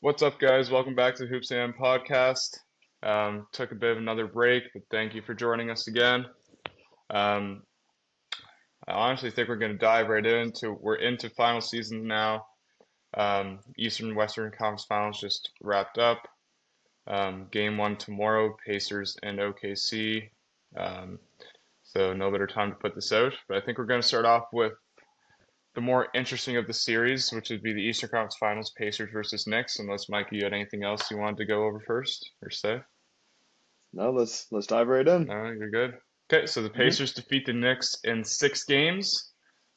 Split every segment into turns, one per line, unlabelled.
What's up, guys? Welcome back to the Hoops and podcast. Took a bit of another break, but thank you for joining us again. Um, I honestly think we're going to dive right into. We're into final season now. Eastern Western Conference Finals just wrapped up. Game one tomorrow, Pacers and OKC. Um, so no better time to put this out. But I think we're going to start off with the more interesting of the series, which would be the Eastern Conference Finals, Pacers versus Knicks. Unless Mikey, you had anything else you wanted to go over first or say?
No, let's dive right in.
No, you're good. Okay, so the
hmm
Pacers defeat the Knicks in 6 games.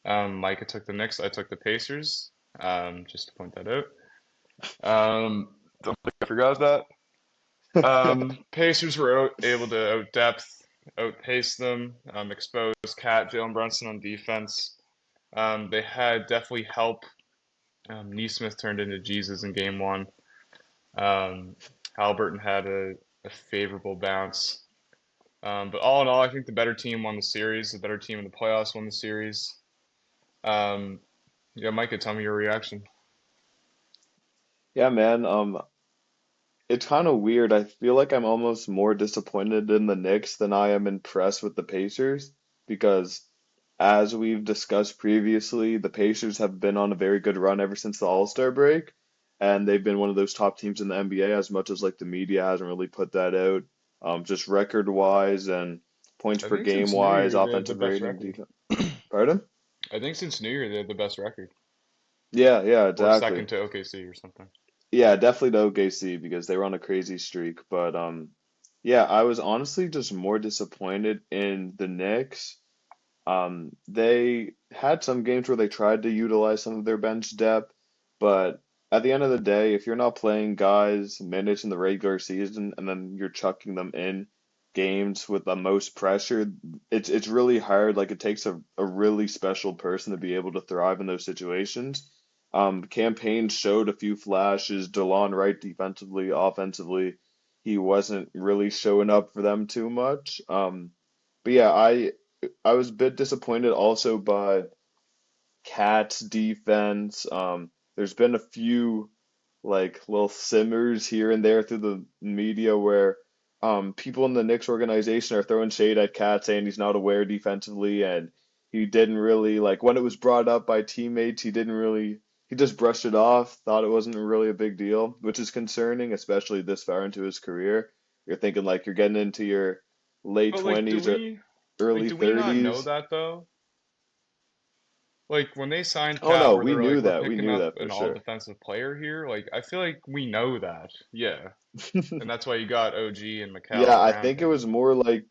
Micah took the Knicks, I took the Pacers. Just to point that out. Don't think I forgot that. Pacers were able to outpace them, expose Cat, Jalen Brunson on defense. They had definitely help. Neesmith turned into Jesus in game one. Um, Halliburton had a favorable bounce. But all in all, I think the better team won the series. The better team in the playoffs won the series. Um, yeah, Micah, tell me your reaction.
Yeah, man. It's kind of weird. I feel like I'm almost more disappointed in the Knicks than I am impressed with the Pacers because, as we've discussed previously, the Pacers have been on a very good run ever since the All-Star break, and they've been one of those top teams in the NBA as much as like the media hasn't really put that out. Just record-wise and points
I
per
think
game
since New
wise,
Year they had the
offensive
best
rating,
record.
defense. Pardon?
I think since New Year they had the best record,
Yeah, yeah,
or
exactly.
second to OKC or something.
Yeah, definitely the OKC because they were on a crazy streak. But yeah, I was honestly just more disappointed in the Knicks. They had some games where they tried to utilize some of their bench depth, but at the end of the day, if you're not playing guys minutes in the regular season and then you're chucking them in games with the most pressure, it's really hard. Like it takes a really special person to be able to thrive in those situations. Campaign showed a few flashes. DeLon Wright defensively, offensively, he wasn't really showing up for them too much. But yeah, I was a bit disappointed also by Cat's defense. There's been a few like little simmers here and there through the media where people in the Knicks organization are throwing shade at Cat saying he's not aware defensively and he didn't really like when it was brought up by teammates, he just brushed it off, thought it wasn't really a big deal, which is concerning, especially this far into his career. You're thinking like you're getting into your late
But
20s or early
do we not know
30s.
that though? Like when they signed
Oh
Cat,
no,
where
we
they're like,
knew
we're
that. We
picking
knew
up
that for
an all
sure.
defensive player here. Like I feel like we know that, yeah, and that's why you got OG and
Yeah,
McCall
I
around
think it
him.
was more like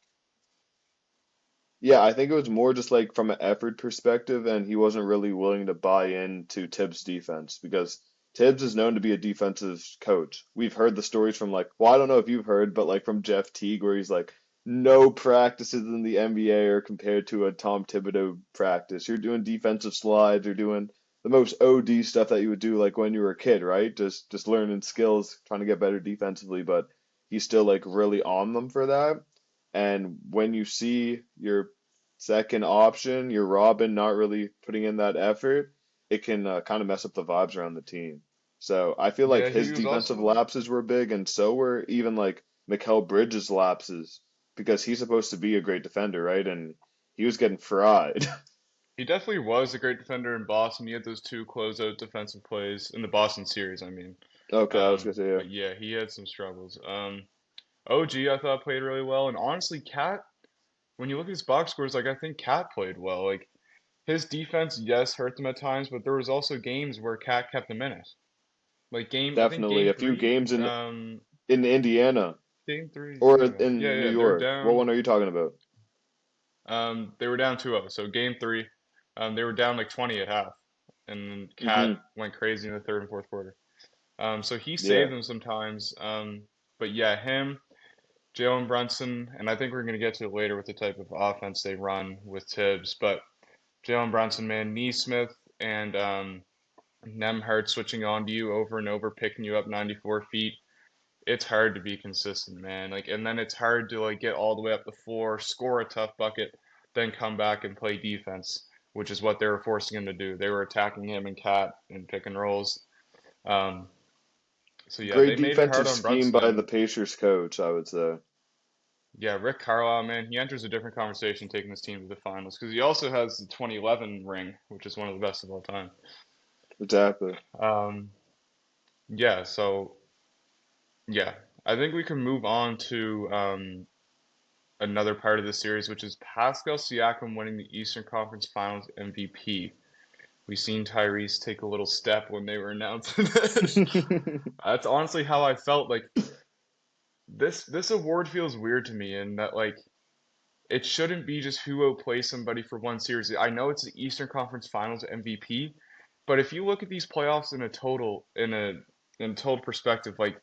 yeah, I think it was more just like from an effort perspective, and he wasn't really willing to buy into Tibbs' defense because Tibbs is known to be a defensive coach. We've heard the stories from like, well, I don't know if you've heard, but like from Jeff Teague, where he's like, no practices in the NBA are compared to a Tom Thibodeau practice. You're doing defensive slides, you're doing the most OD stuff that you would do like when you were a kid, right? Just learning skills, trying to get better defensively, but he's still like really on them for that. And when you see your second option, your Robin not really putting in that effort, it can kind of mess up the vibes around the team. So I feel like
Yeah, he
his
was
defensive
also
lapses were big, and so were even like Mikal Bridges' lapses because he's supposed to be a great defender, right? And he was getting fried.
he definitely was a great defender in Boston. He had those two closeout defensive plays in the Boston series, I mean.
Okay, I was gonna say yeah.
But yeah, he had some struggles. OG I thought played really well, and honestly, Cat. When you look at his box scores, like I think Cat played well. Like his defense, yes, hurt them at times, but there was also games where Cat kept them in it. Like I think
Definitely
game
a few
three,
games in Indiana
game three,
or
yeah, yeah,
in New
yeah, they're
York. What
down.
one are you talking about?
They were down 2-0. So game three, they were down like 20 at half, and then Cat
hmm
went crazy in the third and fourth quarter. So he
Yeah,
saved them sometimes. But yeah, him, Jalen Brunson, and I think we're gonna get to it later with the type of offense they run with Tibbs. But Jalen Brunson, man, Neesmith and Nemhard switching on to you over and over, picking you up 94 feet. It's hard to be consistent, man. Like, and then it's hard to like get all the way up the floor, score a tough bucket, then come back and play defense, which is what they were forcing him to do. They were attacking him and Cat and pick and rolls. Um, So yeah,
Great
they made it hard
defensive
on
scheme
Brunson,
by the
and
Pacers coach, I would say.
yeah, Rick Carlisle, man, he enters a different conversation taking this team to the finals because he also has the 2011 ring, which is one of the best of all time.
Exactly.
Um, yeah, so yeah, I think we can move on to another part of the series, which is Pascal Siakam winning the Eastern Conference Finals MVP. We seen Tyrese take a little step when they were announcing this. That's honestly how I felt. Like this award feels weird to me, in that like it shouldn't be just who outplays somebody for one series. I know it's the Eastern Conference Finals MVP, but if you look at these playoffs in a total perspective, like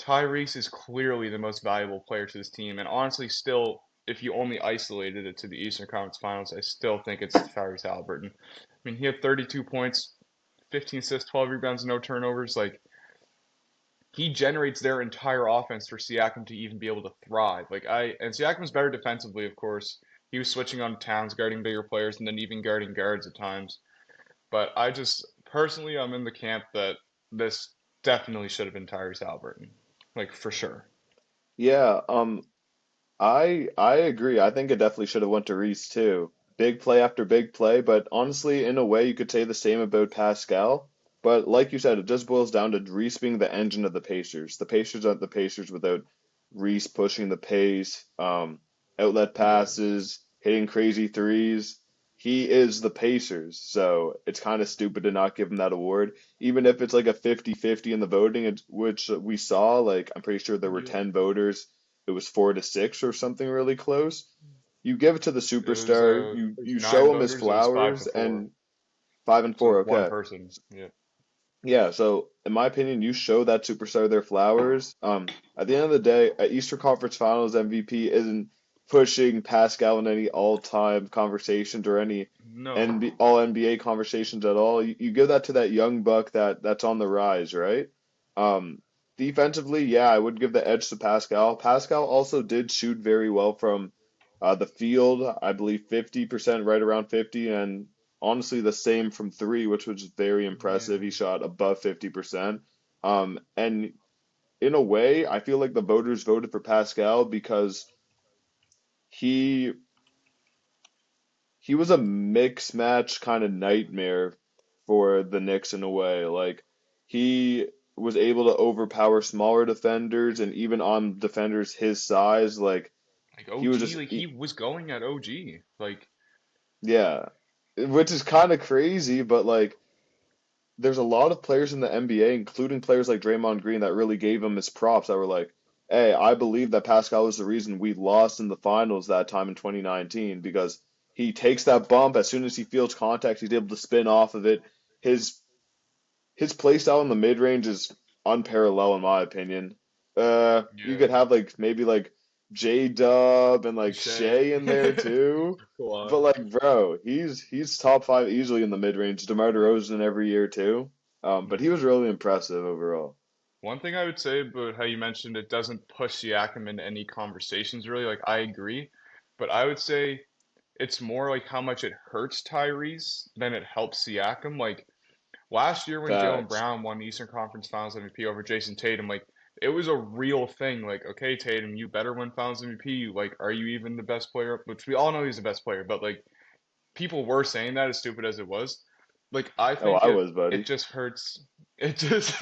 Tyrese is clearly the most valuable player to this team, and honestly, still, if you only isolated it to the Eastern Conference Finals, I still think it's Tyrese Halliburton. I mean, he had 32 points, 15 assists, 12 rebounds, no turnovers. Like he generates their entire offense for Siakam to even be able to thrive. And Siakam's better defensively, of course. He was switching on Towns, guarding bigger players, and then even guarding guards at times. But I just personally, I'm in the camp that this definitely should have been Tyrese Halliburton, like for sure.
Yeah, I agree. I think it definitely should have went to Reese too. Big play after big play, but honestly, in a way, you could say the same about Pascal. But like you said, it just boils down to Reese being the engine of the Pacers. The Pacers aren't the Pacers without Reese pushing the pace, outlet
Yeah.
passes, hitting crazy threes. He is the Pacers, so it's kind of stupid to not give him that award. Even if it's like a 50-50 in the voting, which we saw, like I'm pretty sure there were
Yeah.
10 voters, it was 4-6 or something really close. You give it to the superstar.
It was
You
nine
show him his
voters. It was five
flowers
to four.
and 5-4.
So one
Okay,
person. Yeah.
yeah. So in my opinion, you show that superstar their flowers. At the end of the day, a Eastern Conference Finals MVP isn't pushing Pascal in any all-time conversations or any
No.
All NBA conversations at all. You give that to that young buck that's on the rise, right? Um, Defensively, yeah, I would give the edge to Pascal. Pascal also did shoot very well from the field. I believe 50%, right around 50, and honestly the same from three, which was very impressive.
Yeah.
He shot above 50%. And in a way, I feel like the voters voted for Pascal because he he was a mix match kind of nightmare for the Knicks in a way. Like he was able to overpower smaller defenders and even on defenders his size. Like
Like
he was
OG,
just
like he was going at OG. Like
yeah, which is kind of crazy, but like there's a lot of players in the NBA, including players like Draymond Green, that really gave him his props. That were like, "Hey, I believe that Pascal is the reason we lost in the finals that time in 2019 because he takes that bump as soon as he feels contact, he's able to spin off of it. His his play style in the mid range is unparalleled in my opinion. You
yeah,
could have like maybe like J Dub and like
Shea.
Shea in there too. But
Kawhi.
like, bro, he's top five easily in the mid range. DeMar DeRozan every year too. But he
Yeah.
was really impressive overall.
One thing I would say about how you mentioned it doesn't push Siakam into any conversations really, like I agree, but I would say it's more like how much it hurts Tyrese than it helps Siakam. Like last year when Jalen
Facts.
Brown won the Eastern Conference Finals MVP over Jason Tatum, like it was a real thing. Like, okay, Tatum, you better win Finals MVP. Like, are you even the best player? Which we all know he's the best player, but like people were saying that as stupid as it was. Like, I
Oh,
think
I
it
was,
it
buddy.
just hurts. It just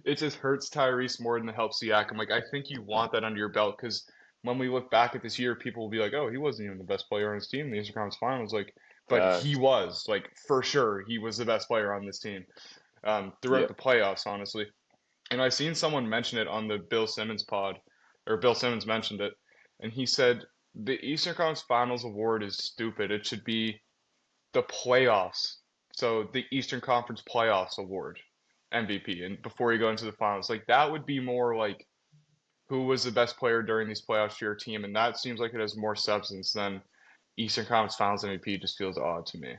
it just hurts Tyrese more than it helps Siakam. Like, I think you want that under your belt because when we look back at this year, people will be like, "Oh, he wasn't even the best player on his team in the Eastern Conference Finals." Like, but he
Facts.
was like for sure he was the best player on this team throughout
Yeah.
the playoffs, honestly. And I seen someone mention it on the Bill Simmons pod, or Bill Simmons mentioned it, and he said the Eastern Conference Finals award is stupid. It should be the playoffs. So the Eastern Conference Playoffs award, MVP, and before you go into the finals, like that would be more like who was the best player during these playoffs for your team, and that seems like it has more substance than Eastern Conference Finals MVP. Just feels odd to me.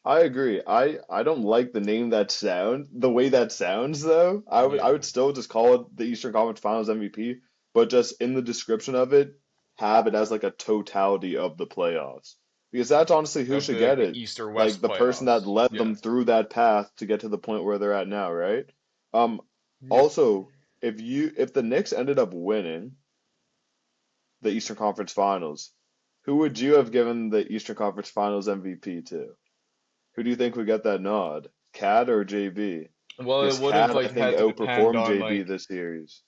I agree. I don't like the way that sounds though. I
Yeah,
would still just call it the Eastern Conference Finals MVP, but just in the description of it, have it as like a totality of the playoffs. Because that's honestly who
of
should
the
get it.
East or
Like
West
the person that
playoffs.
led
Yeah,
them through that path to get to the point where they're at now, right? Um,
Yep.
Also, if the Knicks ended up winning the Eastern Conference Finals, who would you have given the Eastern Conference Finals MVP to? Who do you think would get that nod? Cat or JB?
Well,
Because
it would have
Cat, I
like
think,
had to depend
outperformed
on
JB
like
this series.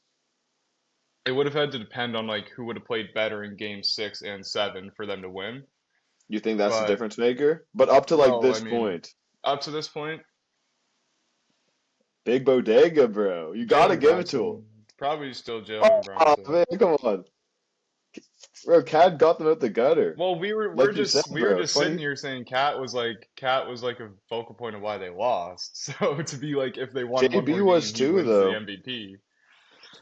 it would have had to depend on like who would have played better in game 6 and 7 for them to win.
You think that's the
But
difference maker? But up to like
well, I
this
mean,
point,
up to this point,
big bodega, bro. You gotta
Jalen
give it to him.
Brunson, probably still Jalen
Oh,
Brunson.
man, come on. Bro, Cat got them out the gutter.
Well,
Like you said,
we were
bro.
just sitting
20
here saying Cat was like a focal point of why they lost. So to be like if they won one
JB
more
was
game, he
too,
wins the
though.
MVP.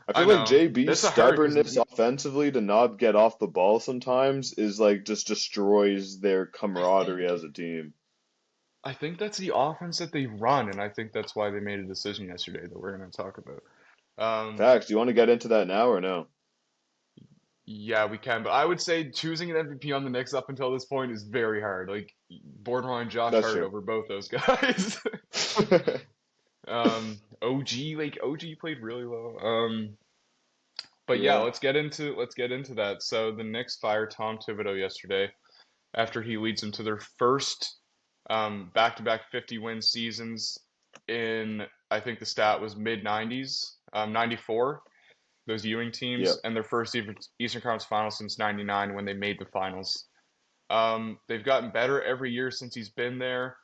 I
I
feel like
know
JB's
that's a hard because
stubbornness offensively to not get off the ball sometimes is like just destroys their
I
camaraderie
think
as a team.
I think that's the offense that they run, and I think that's why they made a decision yesterday that we're going to talk about. Um,
Facts. Do you want to get into that now or no?
yeah, we can, but I would say choosing an MVP on the Knicks up until this point is very hard. Like borderline Josh
That's
Hart
true.
over both those guys. OG, like OG played really well. But yeah,
Yeah.
let's get into that. So the Knicks fired Tom Thibodeau yesterday after he leads them to their first back-to-back 50-win seasons in I think the stat was mid 90s, 94. Those Ewing teams
Yep.
and their first Eastern Conference Finals since '99 when they made the finals. They've gotten better every year since he's been there.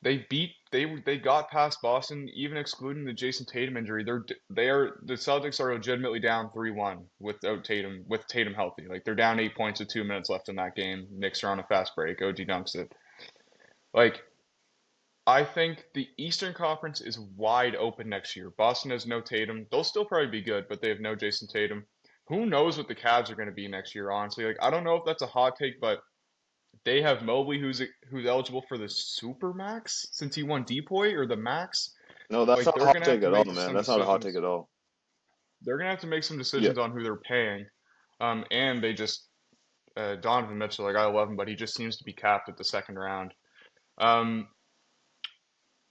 They got past Boston, even excluding the Jason Tatum injury. The Celtics are legitimately down 3-1 without Tatum with Tatum healthy. Like they're down 8 points with 2 minutes left in that game. Knicks are on a fast break. OG dunks it. Like I think the Eastern Conference is wide open next year. Boston has no Tatum. They'll still probably be good, but they have no Jason Tatum. Who knows what the Cavs are going to be next year, honestly. Like I don't know if that's a hot take, but they have Mobley who's eligible for the super max since he won Depoy or the max.
No, that's
Like
not a
they're
hot
gonna have
take
to
at all,
make
man.
some
That's not a hot take
decisions.
at all.
They're gonna have to make some
Yeah.
decisions on who they're paying. And they just Donovan Mitchell, like I love him, but he just seems to be capped at the second round. Um,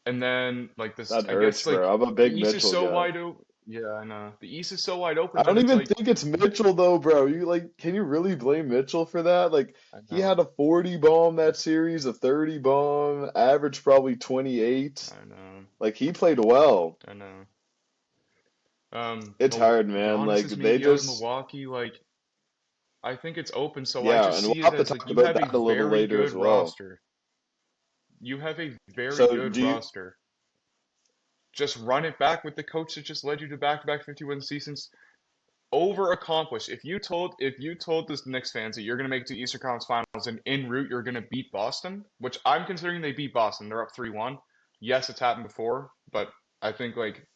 and then like this,
That
I
hurts,
guess like
bro. I'm a
the
big
East is
Mitchell
so
guy.
wide open. Yeah, I know. The East is so wide open
I
that
don't
it's
even
like
think it's Mitchell though, bro. You like, can you really blame Mitchell for that? Like,
I
he
know,
had a 40 bomb that series, a 30 bomb, averaged probably 28.
I know,
Like, he played well.
I know.
It's hard, man.
Giannis
Like,
is
they
maybe out in
just,
Milwaukee. Like I think it's open, so I
yeah,
just
and we'll
see it
have to
as like
talk
you
about
have a
that a little
very
later
good
as well.
roster. You have a very
So,
good roster. Just run it back with the coach that just led you to back-to-back 50-win seasons. Over accomplished. If you told this Knicks fans that you're going to make it to Eastern Conference Finals and en route you're going to beat Boston, which I'm considering they beat Boston. They're up 3-1. Yes, it's happened before, but I think like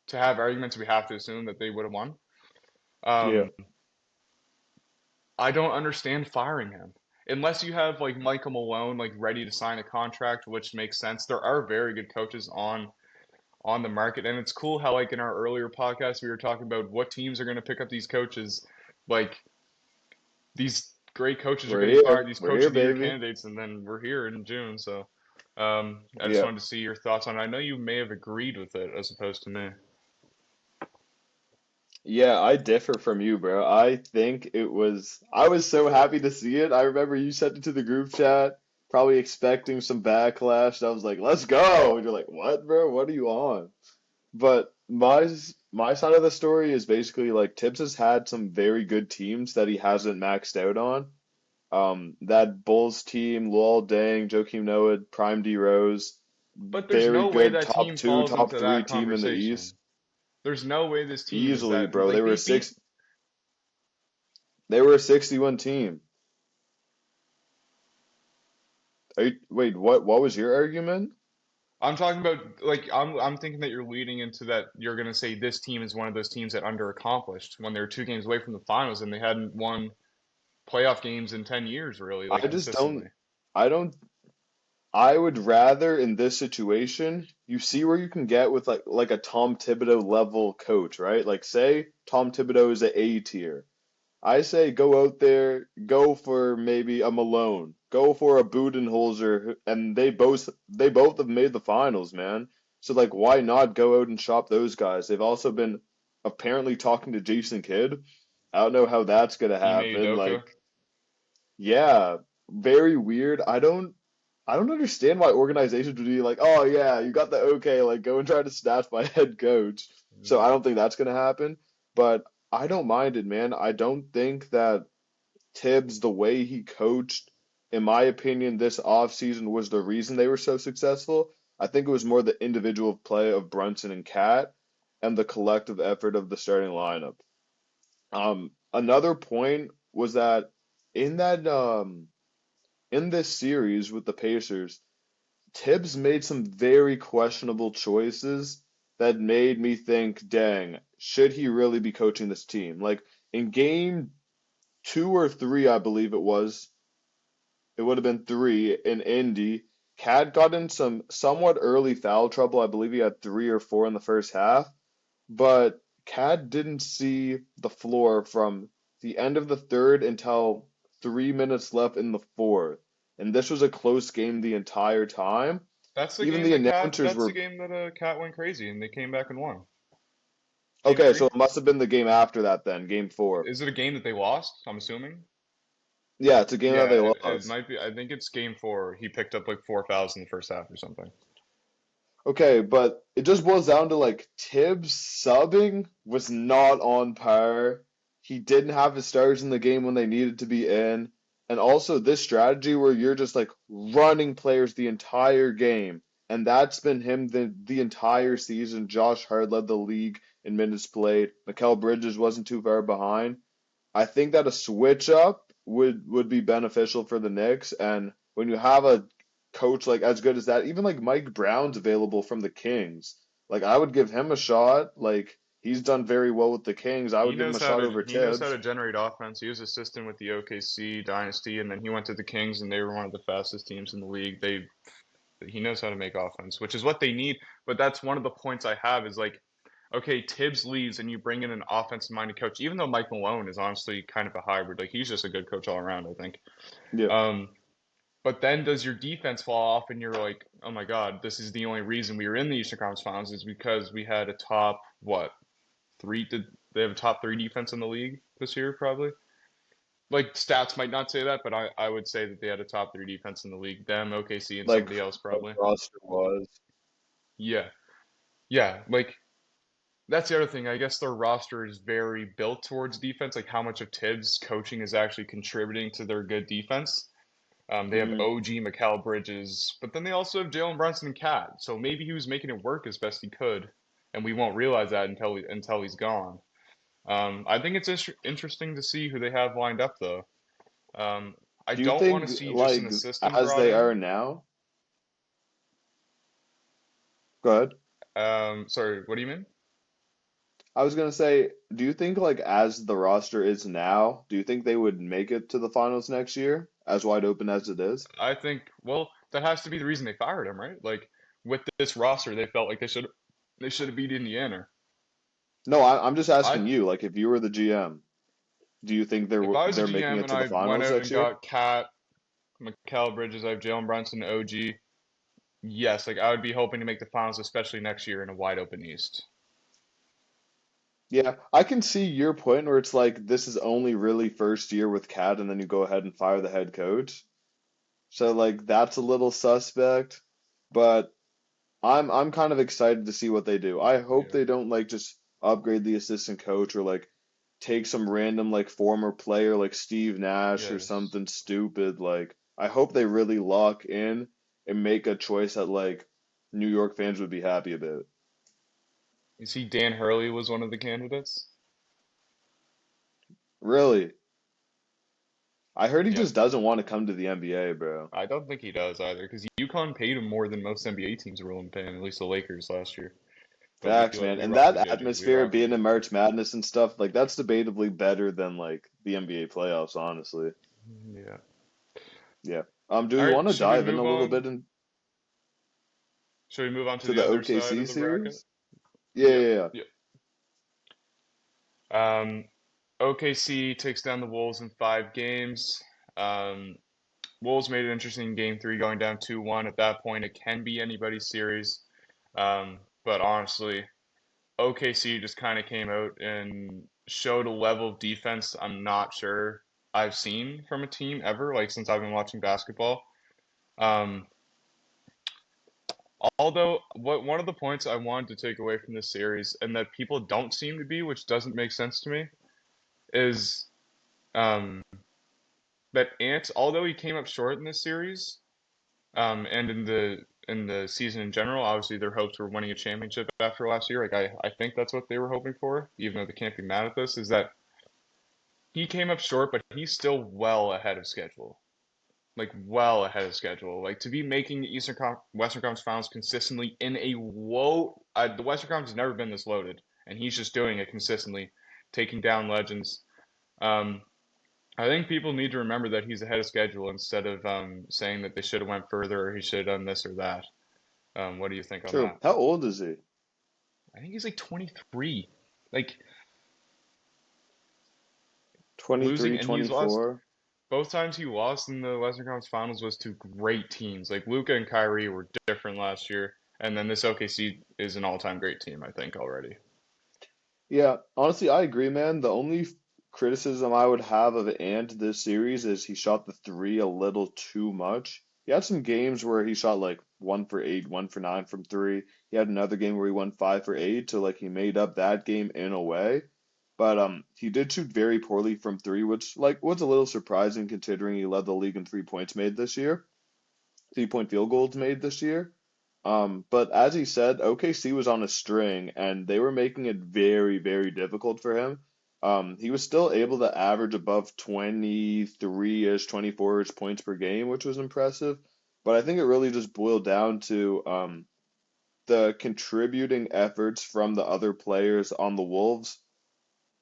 to have arguments, we have to assume that they would have won.
yeah,
Um, I don't understand firing him. Unless you have like Michael Malone like ready to sign a contract, which makes sense. There are very good coaches on the market, and it's cool how like in our earlier podcast we were talking about what teams are going to pick up these coaches. Like these great coaches are
we're
getting fired,
here.
these
We're
coach
here,
of the year
baby.
candidates, and then we're here in June. So I just
Yeah.
wanted to see your thoughts on it. I know you may have agreed with it as opposed to me.
Yeah, I differ from you, bro. I was so happy to see it. I remember you sent it to the group chat, probably expecting some backlash. And I was like, let's go. And you're like, what, bro? What are you on? But my side of the story is basically like Tibbs has had some very good teams that he hasn't maxed out on. That Bulls team, Luol Deng, Joakim Noah, Prime D Rose,
But there's
very
no way
good
that
top
team
two,
falls
top
into
three
that
team in the
conversation.
East.
There's no way this team is
Easily,
that
bro.
like they beat.
They were a 61 team. Wait, what was your argument?
I'm talking about like I'm thinking that you're leading into that you're gonna say this team is one of those teams that underaccomplished when they're 2 games away from the finals and they hadn't won playoff games in 10 years really like
I just
consistently.
don't I don't I would rather in this situation, you see where you can get with like a Tom Thibodeau level coach, right? Like say Tom Thibodeau is a A tier. I say go out there, go for maybe a Malone, go for a Budenholzer, and they both have made the finals, man. So like, why not go out and shop those guys? They've also been apparently talking to Jason Kidd. I don't know how that's gonna
Ime
happen.
Udoka.
Like, yeah, very weird. I don't understand why organizations would be like, oh yeah, you got the okay, like go and try to snatch my head coach. So I don't think that's gonna happen. But I don't mind it, man. I don't think that Tibbs, the way he coached, in my opinion, this offseason was the reason they were so successful. I think it was more the individual play of Brunson and Cat and the collective effort of the starting lineup. Another point was that in that in this series with the Pacers, Tibbs made some very questionable choices that made me think, dang, should he really be coaching this team? Like in game two or three, I believe it would have been three in Indy. Cat got in some somewhat early foul trouble. I believe he had three or four in the first half, but Cat didn't see the floor from the end of the third until 3 minutes left in the fourth. And this was a close game the entire time.
That's the
Even
game
the
that Cat.
announcers
That's the
were
game that Cat went crazy and they came back and won. Game
okay, so
three.
it must have been the game after that then, game four.
Is it a game that they lost? I'm assuming.
Yeah, it's a game that
Yeah,
they
it
lost.
might be. I think it's game four. He picked up like 4 fouls in the first half or something.
Okay, but it just boils down to like Tibbs subbing was not on par. He didn't have his stars in the game when they needed to be in. And also this strategy where you're just like running players the entire game. And that's been him the entire season. Josh Hart led the league in minutes played. Mikal Bridges wasn't too far behind. I think that a switch up would be beneficial for the Knicks. And when you have a coach like as good as that, even like Mike Brown's available from the Kings. Like I would give him a shot. Like he's done very well with the Kings. I would give him a shot over
He knows how
Tibbs.
to generate offense. He was assistant with the OKC dynasty, and then he went to the Kings, and they were one of the fastest teams in the league. He knows how to make offense, which is what they need. But that's one of the points I have is like, okay, Tibbs leaves, and you bring in an offensive-minded coach. Even though Mike Malone is honestly kind of a hybrid, like he's just a good coach all around, I think.
Yeah.
Um, but then does your defense fall off, and you're like, oh my God, this is the only reason we were in the Eastern Conference Finals is because we had a top what three? Did they have a top three defense in the league this year? Probably. Like stats might not say that, but I would say that they had a top three defense in the league. Them, OKC, and
Like
somebody else
the
probably.
roster was.
Yeah, yeah. Like that's the other thing. I guess their roster is very built towards defense. Like how much of Tibbs' coaching is actually contributing to their good defense. They have
Mm.
OG, Mikal Bridges, but then they also have Jalen Brunson and Cat. So maybe he was making it work as best he could, and we won't realize that until he's gone. I think it's interesting to see who they have lined up, though. Um, I
Do you
don't want
think
to see just an
like
assistant
as
brought
they
in.
are now? Go ahead.
Sorry, what do you mean?
I was gonna say, do you think like as the roster is now, do you think they would make it to the finals next year, as wide open as it is?
I think, well, that has to be the reason they fired him, right? Like with this roster, they felt like they should have beat Indiana.
No, I'm just
I
asking you, like if you were the GM, do you think
If I was a
they're making
GM
it
and
to the
I went
finals
out
next
and
year?
got Cat, Mikal Bridges, I have Jalen Brunson, OG. Yes, like I would be hoping to make the finals, especially next year in a wide open East.
Yeah, I can see your point where it's like this is only really first year with Cat, and then you go ahead and fire the head coach. So like that's a little suspect, but I'm kind of excited to see what they do. I hope
Yeah.
they don't like just upgrade the assistant coach or like take some random like former player like Steve Nash or
Yes.
something stupid. Like I hope they really lock in and make a choice that like New York fans would be happy about.
You see, Dan Hurley was one of the candidates.
Really, I heard he
Yep.
just doesn't want to come to the NBA, bro.
I don't think he does either, because UConn paid him more than most NBA teams were willing to pay him, at least the Lakers last year. But
Facts, man.
we
And
rock
that
with JJ. We
atmosphere
rock with
being in
JJ.
March Madness and stuff, like that's debatably better than like the NBA playoffs, honestly.
Yeah.
Yeah. Do
All
we
right.
want to
Should we
dive in
move
a little
on?
bit into
Should we move on to the
the
other side
OKC
of the bracket?
series? Yeah,
Yep.
yeah, yeah.
Yep. OKC takes down the Wolves in 5 games. Um, Wolves made it interesting in game three, going down 2-1. At that point, it can be anybody's series. But honestly, OKC just kind of came out and showed a level of defense I'm not sure I've seen from a team ever, like since I've been watching basketball. Um, Although, one of the points I wanted to take away from this series, and that people don't seem to be, which doesn't make sense to me, is um, that Ant, although he came up short in this series, and in the season in general, obviously their hopes were winning a championship after last year. Like I think that's what they were hoping for, even though they can't be mad at this, is that he came up short, but he's still well ahead of schedule. Like well ahead of schedule. Like to be making the Western Conference Finals consistently in a low. The Western Conference has never been this loaded, and he's just doing it consistently, taking down legends. Um, I think people need to remember that he's ahead of schedule instead of saying that they should have went further or he should have done this or that. What do you think on
True.
that?
How old is he?
I think he's like 23. Like losing,
23,
and he's lost
24.
both times he lost in the Western Conference Finals was to great teams. Like Luka and Kyrie were different last year, and then this OKC is an all-time great team, I think already.
Yeah, honestly, I agree, man. The only criticism I would have of Ant this series is he shot the three a little too much. He had some games where he shot like 1 for 8, 1 for 9 from three. He had another game where he went 5 for 8, so like he made up that game in a way. But he did shoot very poorly from three, which like was a little surprising considering he led the league in 3 points made this year. 3 point field goals made this year. But as he said, OKC was on a string and they were making it very, very difficult for him. He was still able to average above 23-ish, 24-ish points per game, which was impressive. But I think it really just boiled down to the contributing efforts from the other players on the Wolves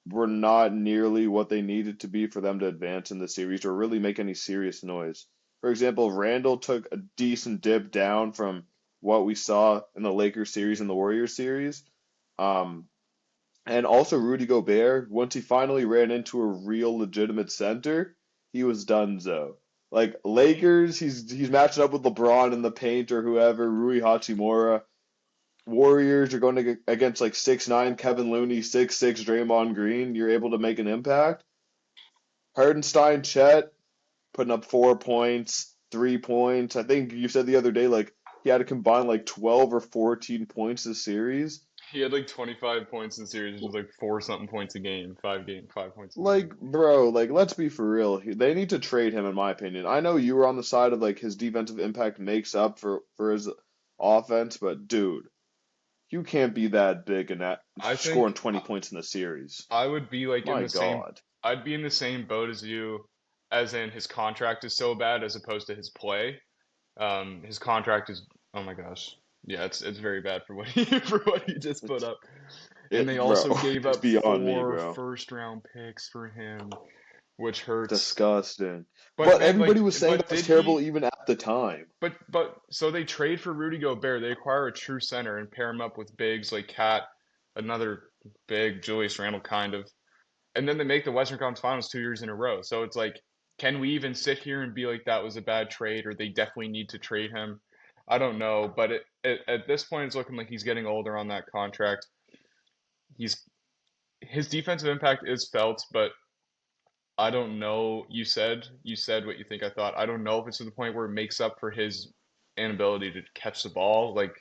were not nearly what they needed to be for them to advance in the series or really make any serious noise. For example, Randall took a decent dip down from what we saw in the Lakers series and the Warriors series. Um, and also Rudy Gobert, once he finally ran into a real legitimate center, he was donezo. Like Lakers, he's matching up with LeBron in the paint or whoever, Rui Hachimura. Warriors are going to against like 6'9" Kevin Looney, 6'6" Draymond Green. You're able to make an impact. Hardenstein, Chet putting up 4 points, 3 points. I think you said the other day like he had to combine like 12 or 14 points this series.
He had like 25 points in the series, which was like four something points a game, 5 points a game.
Like, bro, like let's be for real. They need to trade him, in my opinion. I know you were on the side of like his defensive impact makes up for his offense, but dude, you can't be that big and that
I
scoring
think
20 points in the series.
I would be like in
My
the same.
God.
I'd be in the same boat as you, as in his contract is so bad as opposed to his play. His contract is, oh my gosh, yeah, it's very bad for what he for what he just put
It's
up. And they
bro,
also gave
it's
up
beyond me,
four
bro.
first round picks for him, which hurts.
Disgusting.
But
But
man,
everybody
like,
was saying
but
that was
did
terrible
he?
even at the time.
But so they trade for Rudy Gobert. They acquire a true center and pair him up with bigs like Cat, another big Julius Randle kind of, and then they make the Western Conference Finals 2 years in a row. So it's like, can we even sit here and be like that was a bad trade or they definitely need to trade him? I don't know, but at this point, it's looking like he's getting older on that contract. He's his defensive impact is felt, but I don't know. You said what you think I thought. I don't know if it's to the point where it makes up for his inability to catch the ball. Like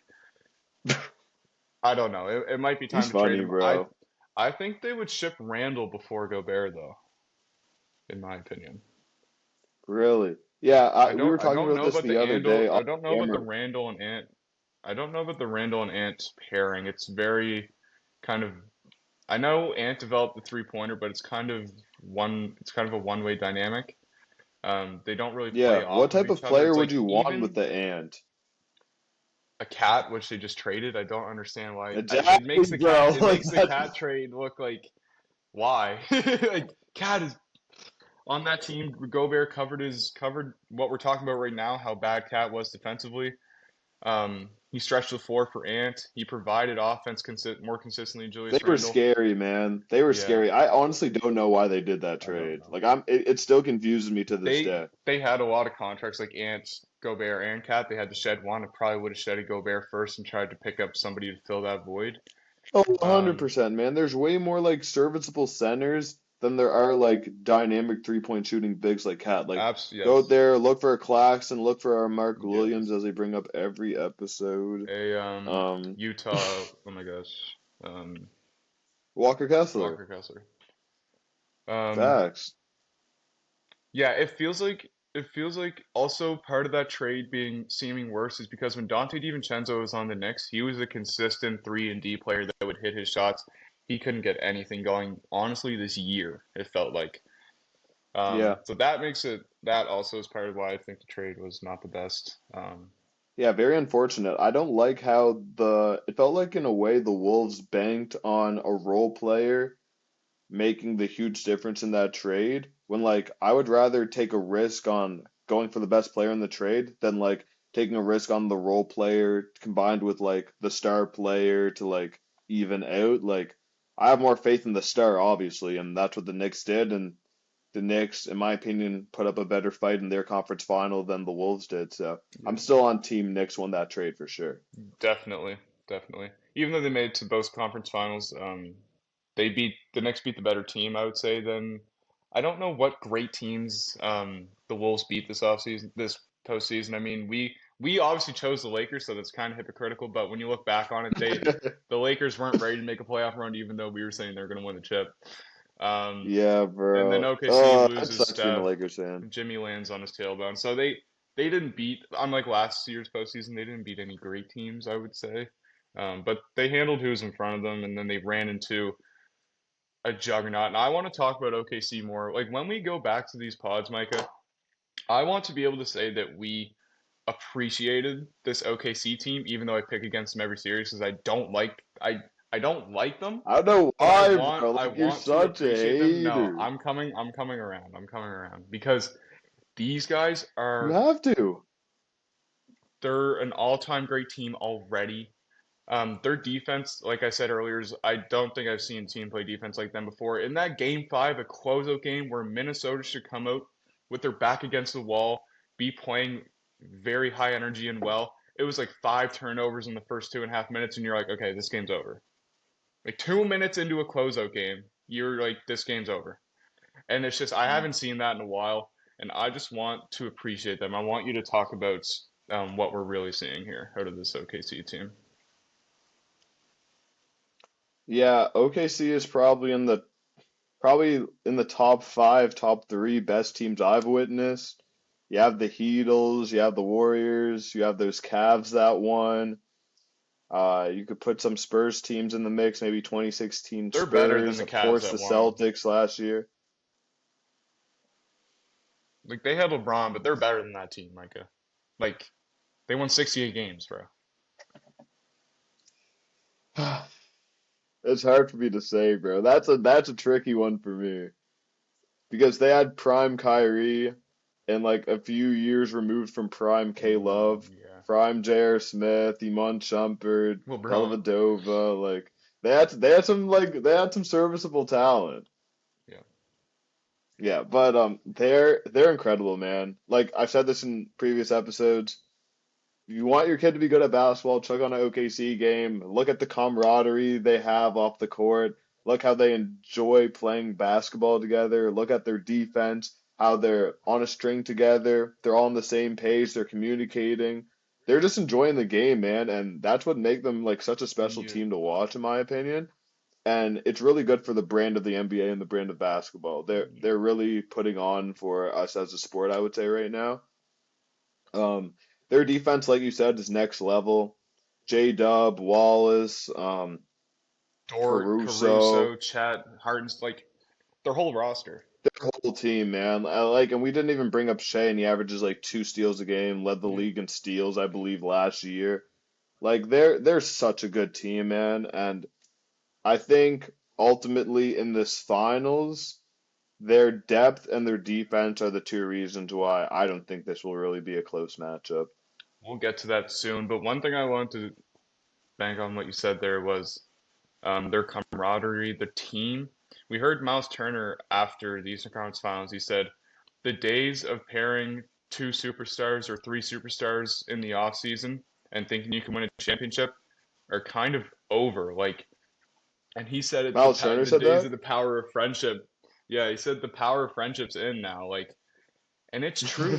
I don't know. It might be
He's
time to trade
funny,
him.
bro.
I think they would ship Randall before Gobert though, in my opinion.
Really. Yeah, we were
I
talking
don't
about
know
this
about
the
the
other day
Andal.
off
I don't know about the
camera.
Randall and Ant. I don't know about the Randall and Ant pairing. It's very kind of. I know Ant developed the three-pointer, but it's kind of one. It's kind of a one-way dynamic. They don't really play
Yeah, what
off of
type
each
of
other.
player
It's
would
like
you want with
even
the Ant?
a cat, which they just traded. I don't understand why. It
Exactly,
makes the cat.
bro.
It
Like
makes the
that's
cat trade look like why? Like cat is on that team. Gobert covered what we're talking about right now. How bad cat was defensively. He stretched the floor for Ant. He provided offense more consistently to
They
Julius
were
Randle.
scary, man. They were
Yeah,
scary. I honestly don't know why they did that
I don't
trade.
know.
Like it still confuses me to this
they
day.
they had a lot of contracts like Ant, Gobert, and Cat. They had to shed one. I probably would have shedded Gobert first and tried to pick up somebody to fill that void.
Oh,
Um,
100%, man. There's way more like serviceable centers than there are like dynamic three-point shooting bigs like Cat. Like go out
yes,
there, look for a Claxton, look for our Mark Williams
yes.
as they bring up every episode.
A
Um,
Utah. Oh my gosh. Um,
Walker Kessler.
Walker Kessler. Um,
Facts.
yeah, it feels like also part of that trade being seeming worse is because when Dante DiVincenzo was on the Knicks, he was a consistent 3 and D player that would hit his shots. He couldn't get anything going. Honestly, this year it felt like.
Yeah.
So that makes it that also is part of why I think the trade was not the best.
Yeah, very unfortunate. I don't like how it felt like in a way the Wolves banked on a role player making the huge difference in that trade when like I would rather take a risk on going for the best player in the trade than like taking a risk on the role player combined with like the star player to like even out. Like I have more faith in the star, obviously, and that's what the Knicks did, and the Knicks, in my opinion, put up a better fight in their conference final than the Wolves did. So I'm
Yeah,
still on team Knicks won that trade for sure.
definitely, definitely. Even though they made it to both conference finals, the Knicks beat the better team, I would say. Then I don't know what great teams the Wolves beat this postseason. I mean, we obviously chose the Lakers, so that's kind of hypocritical. But when you look back on it, the Lakers weren't ready to make a playoff run, even though we were saying they were going to win the chip. Um,
Yeah,
and then
bro.
OKC
Oh, that
loses
sucks being a
Steph.
Lakers fan.
Jimmy lands on his tailbone, so they didn't beat, unlike last year's postseason, they didn't beat any great teams, I would say. But they handled who was in front of them, and then they ran into a juggernaut. And I want to talk about OKC more. Like when we go back to these pods, Micah, I want to be able to say that we appreciated this OKC team, even though I pick against them every series because I don't like them,
I don't know
but I
why,
want
bro.
I
Like you're
want to
such a
appreciate them. No,
hater.
I'm coming around. I'm coming around because these guys
You
are
have to.
they're an all-time great team already. Their defense, like I said earlier, I don't think I've seen a team play defense like them before. In that game five, a closeout game where Minnesota should come out with their back against the wall, be playing very high energy and well. It was like 5 turnovers in the first 2.5 minutes, and you're like, okay, this game's over. Like 2 minutes into a closeout game, you're like, this game's over. And it's just I haven't seen that in a while, and I just want to appreciate them. I want you to talk about what we're really seeing here out of this OKC team.
Yeah, OKC is probably in the top five, top three best teams I've witnessed. You have the Heatles, you have the Warriors, you have those Cavs that won. You could put some Spurs teams in the mix, maybe 2016
They're better than
Spurs,
the
of
Cavs
course
that
the
won.
Celtics last year.
Like they had LeBron, but they're better than that team, Micah. Like they won 68 games, bro.
It's hard for me to say, bro. That's a tricky one for me because they had prime Kyrie and like a few years removed from prime K
Ooh,
Love,
yeah.
prime J.R. Smith, Iman Shumpert,
LeBron.
Dellavedova. Like they had some serviceable talent.
Yeah.
Yeah, but they're incredible, man. Like I've said this in previous episodes. If you want your kid to be good at basketball, check on an OKC game. Look at the camaraderie they have off the court. Look how they enjoy playing basketball together. Look at their defense, how they're on a string together. They're all on the same page. They're communicating. They're just enjoying the game, man, and that's what make them like such a special
Yeah.
team to watch, in my opinion. And it's really good for the brand of the NBA and the brand of basketball. They're really putting on for us as a sport, I would say, right now. Their defense, like you said, is next level. J Dub, Wallace,
Dort,
Caruso,
Caruso, Chet, Harden's like their whole roster.
their whole team, man. And we didn't even bring up Shea, and he averages like 2 steals a game, led the
Yeah.
league in steals, I believe, last year. Like they're such a good team, man. And I think ultimately in this finals, their depth and their defense are the two reasons why I don't think this will really be a close matchup.
we'll get to that soon. But one thing I wanted to bank on what you said there was their camaraderie, the team. We heard Miles Turner after the Eastern Conference Finals. He said the days of pairing two superstars or three superstars in the off season and thinking you can win a championship are kind of over. Like, and he said it
Miles Turner
the
said
days of
that?
the power of friendship. Yeah, he said the power of friendship's in now. Like, and it's true.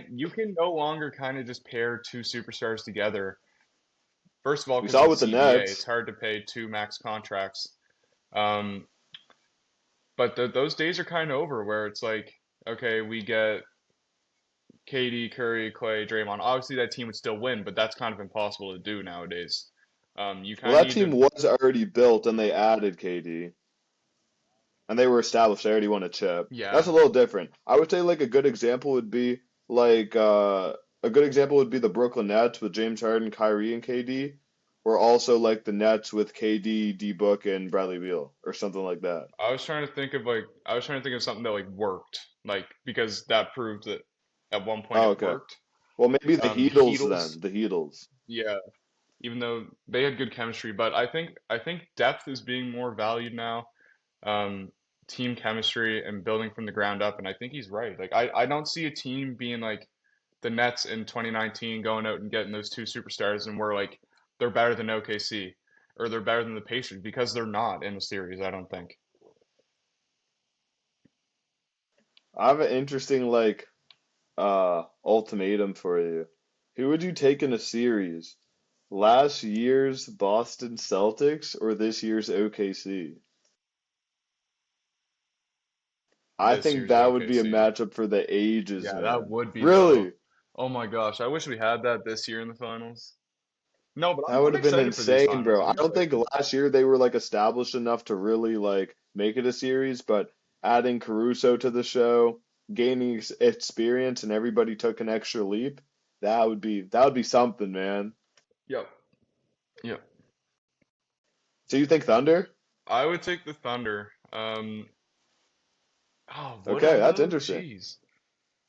You can no longer kind of just pair two superstars together. First of all,
We
because
saw
of
it
the
with the
CBA, it's
Nets.
hard to pay two max contracts. Um, but those days are kind of over where it's like, okay, we get KD, Curry, Clay, Draymond. Obviously, that team would still win, but that's kind of impossible to do nowadays. You
Well,
kind of
that
need
team
to,
was already built and they added KD. And they were established. They already won a chip. That's
yeah,
a little different. I would say like a good example would be like a good example would be the Brooklyn Nets with James Harden, Kyrie, and KD, or also like the Nets with KD, D Book, and Bradley Beal, or something like that.
I was trying to think of something that like worked, like because that proved that at one point
Oh,
it
okay.
worked.
Well, maybe the Heatles
Heatles,
then. The Heatles.
yeah, even though they had good chemistry, but I think depth is being more valued now. Um, Team chemistry and building from the ground up, and I think he's right. Like I don't see a team being like the Nets in 2019 going out and getting those two superstars and we're like they're better than OKC or they're better than the Pacers because they're not in the series, I don't think.
I have an interesting like ultimatum for you. Who would you take in a series? Last year's Boston Celtics or this year's OKC? I
This
think
year's
that would be a
OKC.
matchup for the ages,
Yeah, that
man.
would be
Really?
though. Oh my gosh, I wish we had that this year in the finals. No, but
That would
I'm
have been
excited for these
insane,
finals.
bro.
I'm
I don't think
excited.
last year they were like established enough to really like make it a series, but adding Caruso to the show, gaining experience, and everybody took an extra leap, that would be something, man.
Yep. Yep.
So you think Thunder?
I would take the Thunder. Oh, would I
Okay, that's
though?
interesting.
Jeez.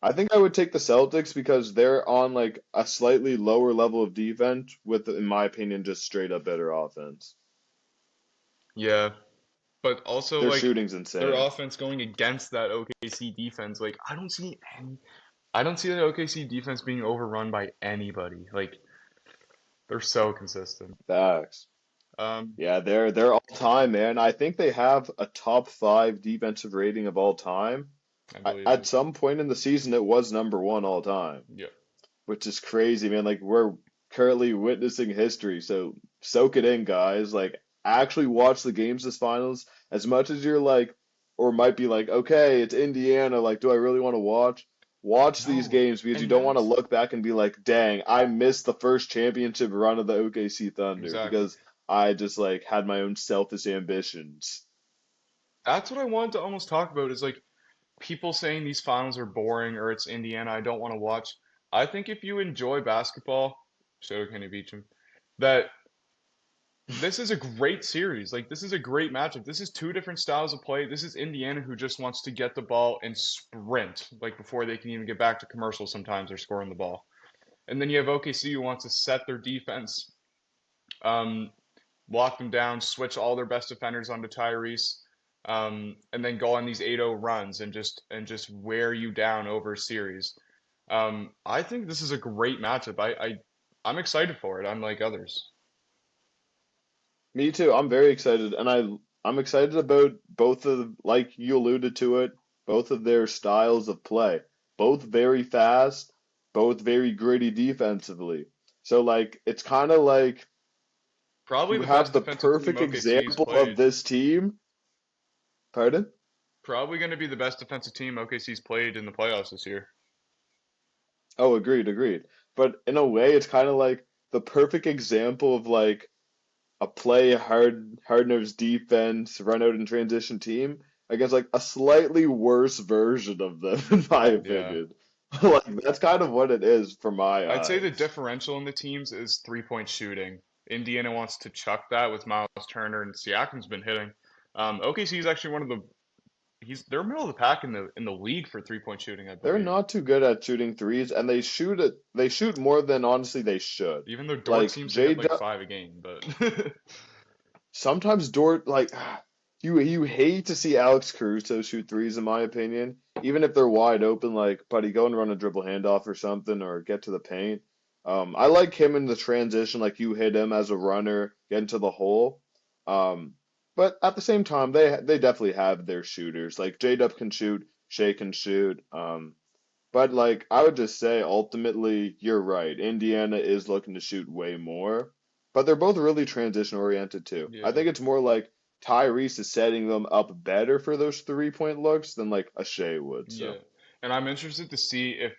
I think I would take the Celtics because they're on like a slightly lower level of defense with, in my opinion, just straight up better offense.
Yeah, but also
Their
like
shooting's
their
insane.
offense going against that OKC defense, like I don't see that OKC defense being overrun by anybody. Like they're so consistent.
Facts.
Um,
Yeah, they're all time, man. I think they have a top five defensive rating of all time.
I believe
At
it.
some point in the season, it was number one all time,
Yeah.
which is crazy, man. Like we're currently witnessing history, so soak it in, guys. Like actually watch the games this finals as much as you're like, or might be like, okay, it's Indiana. Like, do I really want to watch? Watch these
No,
games because you
and
don't want to
that's
look back and be like, dang, I missed the first championship run of the OKC Thunder
exactly.
because I just like had my own selfish ambitions.
That's what I wanted to almost talk about is like people saying these finals are boring or it's Indiana, I don't want to watch. I think if you enjoy basketball, so can you beat them? That this is a great series. Like this is a great matchup. This is two different styles of play. This is Indiana who just wants to get the ball and sprint like before they can even get back to commercial sometimes they're scoring the ball. And then you have OKC who wants to set their defense, um, lock them down, switch all their best defenders onto Tyrese, and then go on these 8-0 runs and just wear you down over a series. I think this is a great matchup. I'm excited for it, unlike others.
Me too. I'm very excited, and I'm excited about both of like you alluded to it, both of their styles of play. Both very fast, both very gritty defensively. So like it's kind of like
Probably
you
the
have
best
the
defensive team
perfect
OKC's
example of
played.
this team. Pardon?
Probably going to be the best defensive team OKC's played in the playoffs this year.
Oh, agreed, agreed. But in a way, it's kind of like the perfect example of like a play hard-nosed defense, run out and transition team against like a slightly worse version of them, in my
Yeah.
opinion. Like that's kind of what it is for my
I'd say the
eyes.
differential in the teams is 3-point shooting. Indiana wants to chuck that with Miles Turner and Siakam's been hitting. OKC is actually one of the they're middle of the pack in the league for 3-point shooting, I
They're
believe.
not too good at shooting threes, and they shoot more than honestly they should.
Even though Dort
Like
seems to
J
hit like
Dub,
five a game, but
sometimes Dort like you hate to see Alex Caruso shoot threes in my opinion, even if they're wide open. Like, buddy, go and run a dribble handoff or something, or get to the paint. I like him in the transition, like you hit him as a runner, get into the hole. Um, but at the same time, they definitely have their shooters. Like J Dub can shoot, Shea can shoot. But like I would just say ultimately you're right. Indiana is looking to shoot way more, but they're both really transition oriented too. I
yeah,
think it's more like Tyrese is setting them up better for those 3-point looks than like a Shea would.
yeah.
So
And I'm interested to see if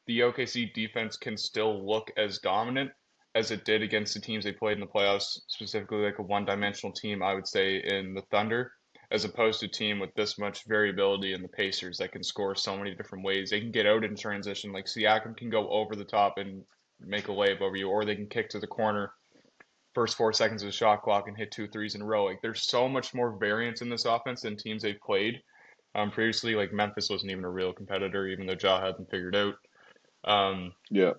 the OKC defense can still look as dominant as it did against the teams they played in the playoffs, specifically like a one-dimensional team, I would say, in the Thunder, as opposed to a team with this much variability in the Pacers that can score so many different ways. They can get out in transition, like Siakam can go over the top and make a layup over you, or they can kick to the corner first 4 seconds of the shot clock and hit two threes in a row. Like there's so much more variance in this offense than teams they've played. Previously, like Memphis wasn't even a real competitor, even though Ja hadn't figured out. Um,
yeah,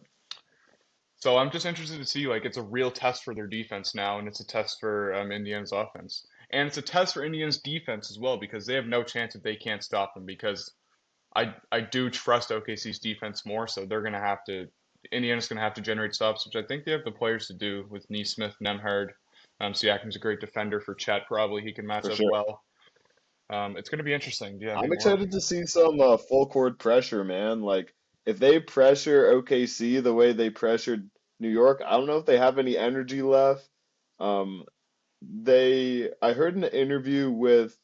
so I'm just interested to see like it's a real test for their defense now, and it's a test for Indiana's offense, and it's a test for Indiana's defense as well because they have no chance if they can't stop them. Because I do trust OKC's defense more, so they're gonna have to Indiana's gonna have to generate stops, which I think they have the players to do with Neesmith, Nemhard. Siakam's a great defender for Chet. Probably he can match
for
up
sure.
well. It's gonna be interesting. Do you have any
I'm
more?
excited to see some full court pressure, man. Like if they pressure OKC the way they pressured New York, I don't know if they have any energy left. Um, I heard an interview with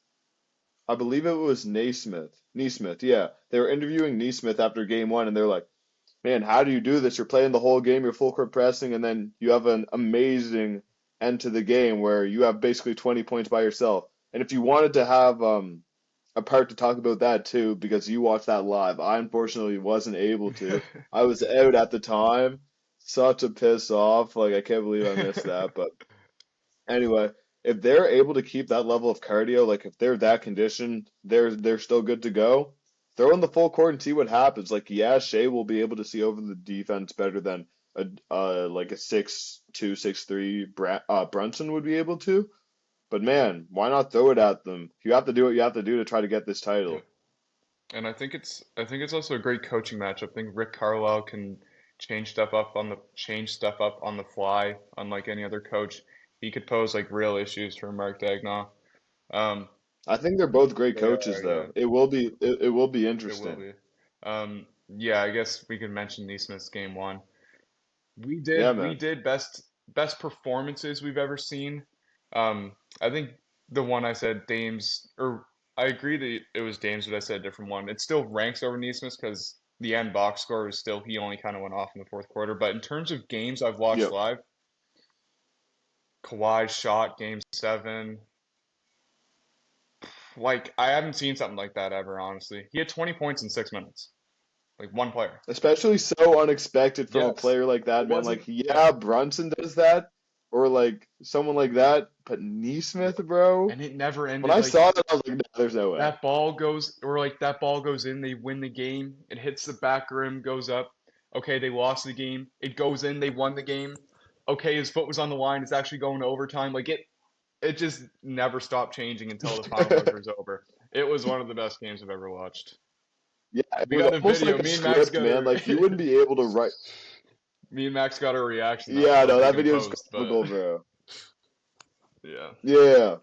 I believe it was Naismith. Neesmith, yeah. They were interviewing Neesmith after game one, and they're like, man, how do you do this? You're playing the whole game, you're full court pressing, and then you have an amazing end to the game where you have basically 20 points by yourself. And if you wanted to have a part to talk about that too, because you watched that live, I unfortunately wasn't able to. I was out at the time. Such a piss off. Like, I can't believe I missed that. But anyway, if they're able to keep that level of cardio, like if they're that conditioned, they're still good to go. Throw in the full court and see what happens. Like, yeah, Shea will be able to see over the defense better than a 6'2", 6'3" Brunson would be able to. But man, why not throw it at them? You have to do what you have to do to try to get this
Yeah.
title.
And I think it's also a great coaching matchup. I think Rick Carlisle can change stuff up on the fly, unlike any other coach. He could pose like real issues for Mark Daigneault. Um,
I think they're both great
they
coaches,
are, yeah,
though. It will be
it will
interesting.
be. Yeah, I guess we could mention Neesmith's game one. We
Yeah,
did we
man.
did best performances we've ever seen. I think the one I said Dames, or I agree that it was Dames, but I said a different one. It still ranks over Neesmith because the end box score was still he only kind of went off in the fourth quarter. But in terms of games I've watched
Yep.
live, Kawhi's shot game seven, like I haven't seen something like that ever. Honestly, he had 20 points in 6 minutes, like one player.
Especially so unexpected from a
Yes,
player like
it
that, man.
wasn't.
Like,
Yeah,
yeah, Brunson does that, or like someone like that, but
yeah,
Neesmith, bro.
and it never
When
ended.
I
Like
saw that, I was like, no, there's no way.
that ball goes in, they win the game. It hits the back rim, goes up. Okay, they lost the game. It goes in, they won the game. Okay, his foot was on the line. It's actually going to overtime. Like it just never stopped changing until the final buzzer was over. It was one of the best games I've ever watched.
Yeah, it
We
was
got the
almost
video.
like a
Me and Max
script,
got
man. Like you
a
wouldn't be able to write.
me and Max got a reaction that
Yeah,
we're
no,
probably
that
gonna
video is
post, but
comical, bro.
yeah,
Yeah,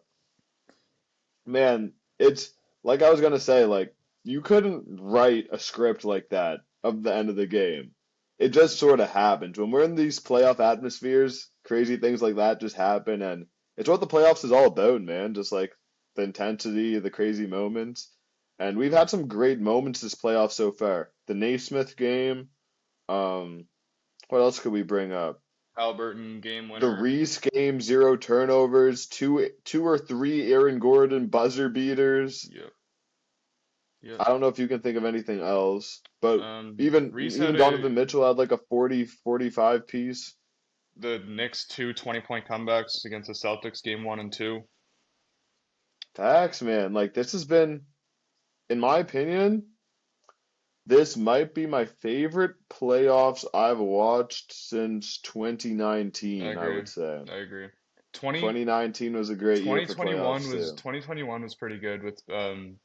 man. It's like I was gonna say, like you couldn't write a script like that of the end of the game. It just sort of happens. When we're in these playoff atmospheres, crazy things like that just happen, and it's what the playoffs is all about, man. Just like the intensity, the crazy moments. And we've had some great moments this playoff so far. The Naismith game. Um, what else could we bring up?
Halliburton game
The
winner.
Reese game, 0 turnovers, two or three Aaron Gordon buzzer beaters.
Yep, yep.
I don't know if you can think of anything else, but even
Reese had
even
a
Donovan Mitchell had like a 40-45 piece.
the Knicks two 20-point comebacks against the Celtics game one and two.
Facts, man. Like this has been. in my opinion, this might be my favorite playoffs I've watched since
I
2019, I
agree.
would say.
I agree. 20
2019 was a great year for
2021
playoffs
was
too.
2021 was pretty good with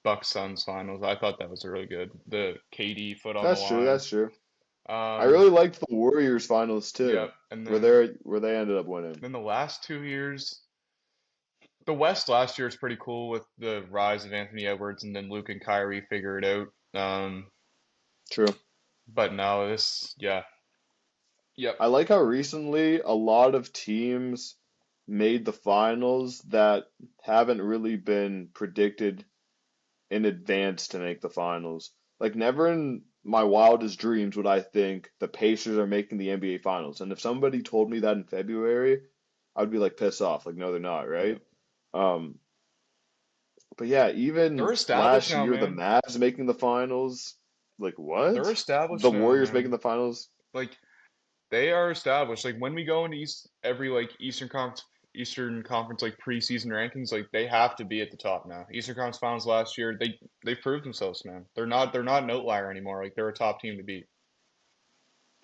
Bucks Suns finals. I thought that was really good. The KD foot on the
That's true,
line.
that's true. I
Um,
really liked the Warriors finals
yep.
too,
And
where they ended up winning.
then the last 2 years, the West last year was pretty cool with the rise of Anthony Edwards, and then Luke and Kyrie figure it out.
True.
But now this, yeah, yep,
I like how recently a lot of teams made the finals that haven't really been predicted in advance to make the finals. Like never in my wildest dreams would I think the Pacers are making the NBA finals. And if somebody told me that in February, I would be like pissed off. Like no, they're not, right?
yep.
Um, but yeah,
They're
even
established
last
now,
year the
man.
Mavs making the finals, like
They're
what?
established
The
now,
Warriors making
man.
the finals?
Like they are established. Like when we go into every like Eastern Conference like preseason rankings, like they have to be at the top now. Eastern Conference Finals last year, they proved themselves, man. They're not an outlier anymore. Like they're a top team to beat.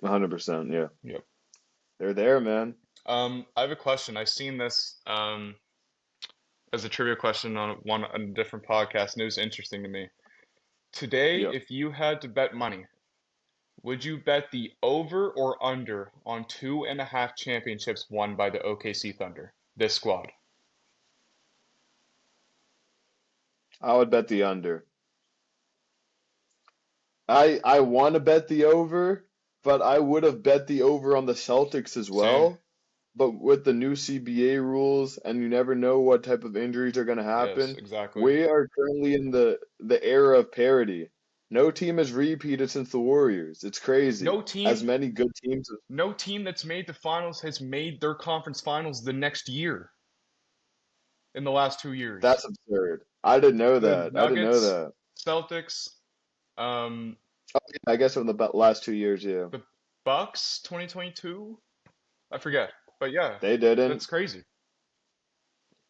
100%, yeah.
Yep.
They're there, man.
I have a question. I seen this as a trivia question on a different podcast, and it was interesting to me. Today,
Yeah.
if you had to bet money, would you bet the over or under on 2.5 championships won by the OKC Thunder? This squad.
I would bet the under. I want to bet the over, but I would have bet the over on the Celtics as
Same.
well. But with the new CBA rules, and you never know what type of injuries are going to
Yes,
happen,
exactly.
we are currently in the era of parity. No team has repeated since the Warriors. It's crazy.
No
As
team,
many good teams.
no team that's made the finals has made their conference finals the next year in the last 2 years.
That's absurd. I didn't know
The
that. I didn't know
Nuggets,
that.
Celtics, um,
Oh, yeah, I guess from the last 2 years, yeah.
the Bucks, 2022. I forget, but yeah,
They didn't.
that's crazy.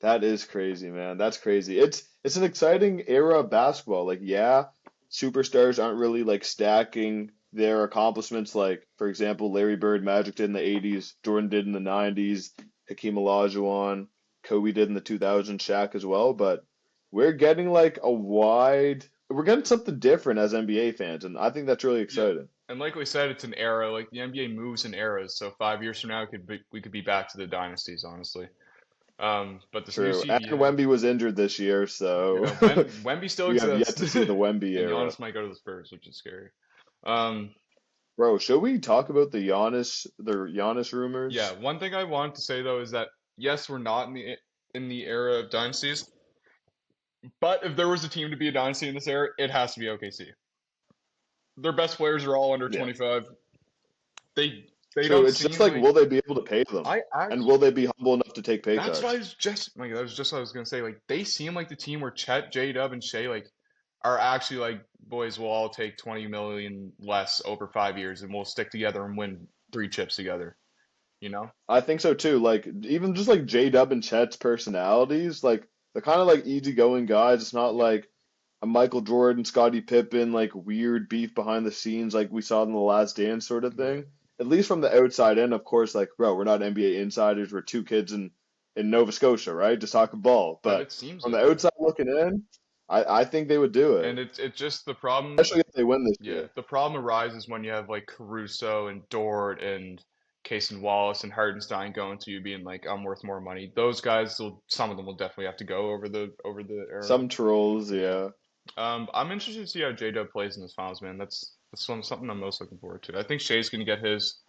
That is crazy, man. That's crazy. It's an exciting era of basketball. Like, yeah, superstars aren't really like stacking their accomplishments like, for example, Larry Bird, Magic did in the 80s, Jordan did in the 90s, Hakeem Olajuwon, Kobe did in the 2000s, Shaq as well, but we're getting something different as NBA fans, and I think that's really
Yep.
exciting.
And like we said, it's an era. Like the NBA moves in eras. So 5 years from now, we could be back to the dynasties, honestly. But this new
True. And
CBA,
Wemby was injured this year, so
yeah, Wemby still
we have yet
exists,
to see the Wemby
and
era.
Giannis might go to the Spurs, which is scary. Um,
Bro, should we talk about the Giannis
yeah,
rumors?
one thing I wanted to say though is that yes, we're not in the era of dynasties, but if there was a team to be a dynasty in this era, it has to be OKC. Their best players are all under
Yeah,
25. They
true.
don't
It's just
seem
like,
like
will they be able to pay them?
I
And
actually
will they be humble enough to take pay
That's what I
cuts?
was just like. That was just what I was gonna say. Like they seem like the team where Chet, J Dub, and Shea like are actually like boys. We'll all take 20 million less over 5 years, and we'll stick together and win 3 chips together. You know?
I think so too. Like even just like J Dub and Chet's personalities, like they're kind of like easygoing guys. It's not
Yep.
like a Michael Jordan, Scottie Pippen, like weird beef behind the scenes like we saw in the Last Dance sort of
Yep.
thing. At least from the outside in, of course, like bro, we're not NBA insiders. We're two kids in Nova Scotia, right? Just talking ball.
But
But
it seems
from
that
the
way,
outside looking in, I think they would do
and
it,
it's just the problem.
especially if they win this
Yeah,
year.
the problem arises when you have like Caruso and Dort and Casey Wallace and Hardenstein going to you being like, I'm worth more money. Those guys will, some of them will definitely have to go over the era.
Some trolls,
Yeah.
yeah.
I'm interested to see how J Dub plays in this finals, man. That's something I'm most looking forward to. I think Shea's gonna get his.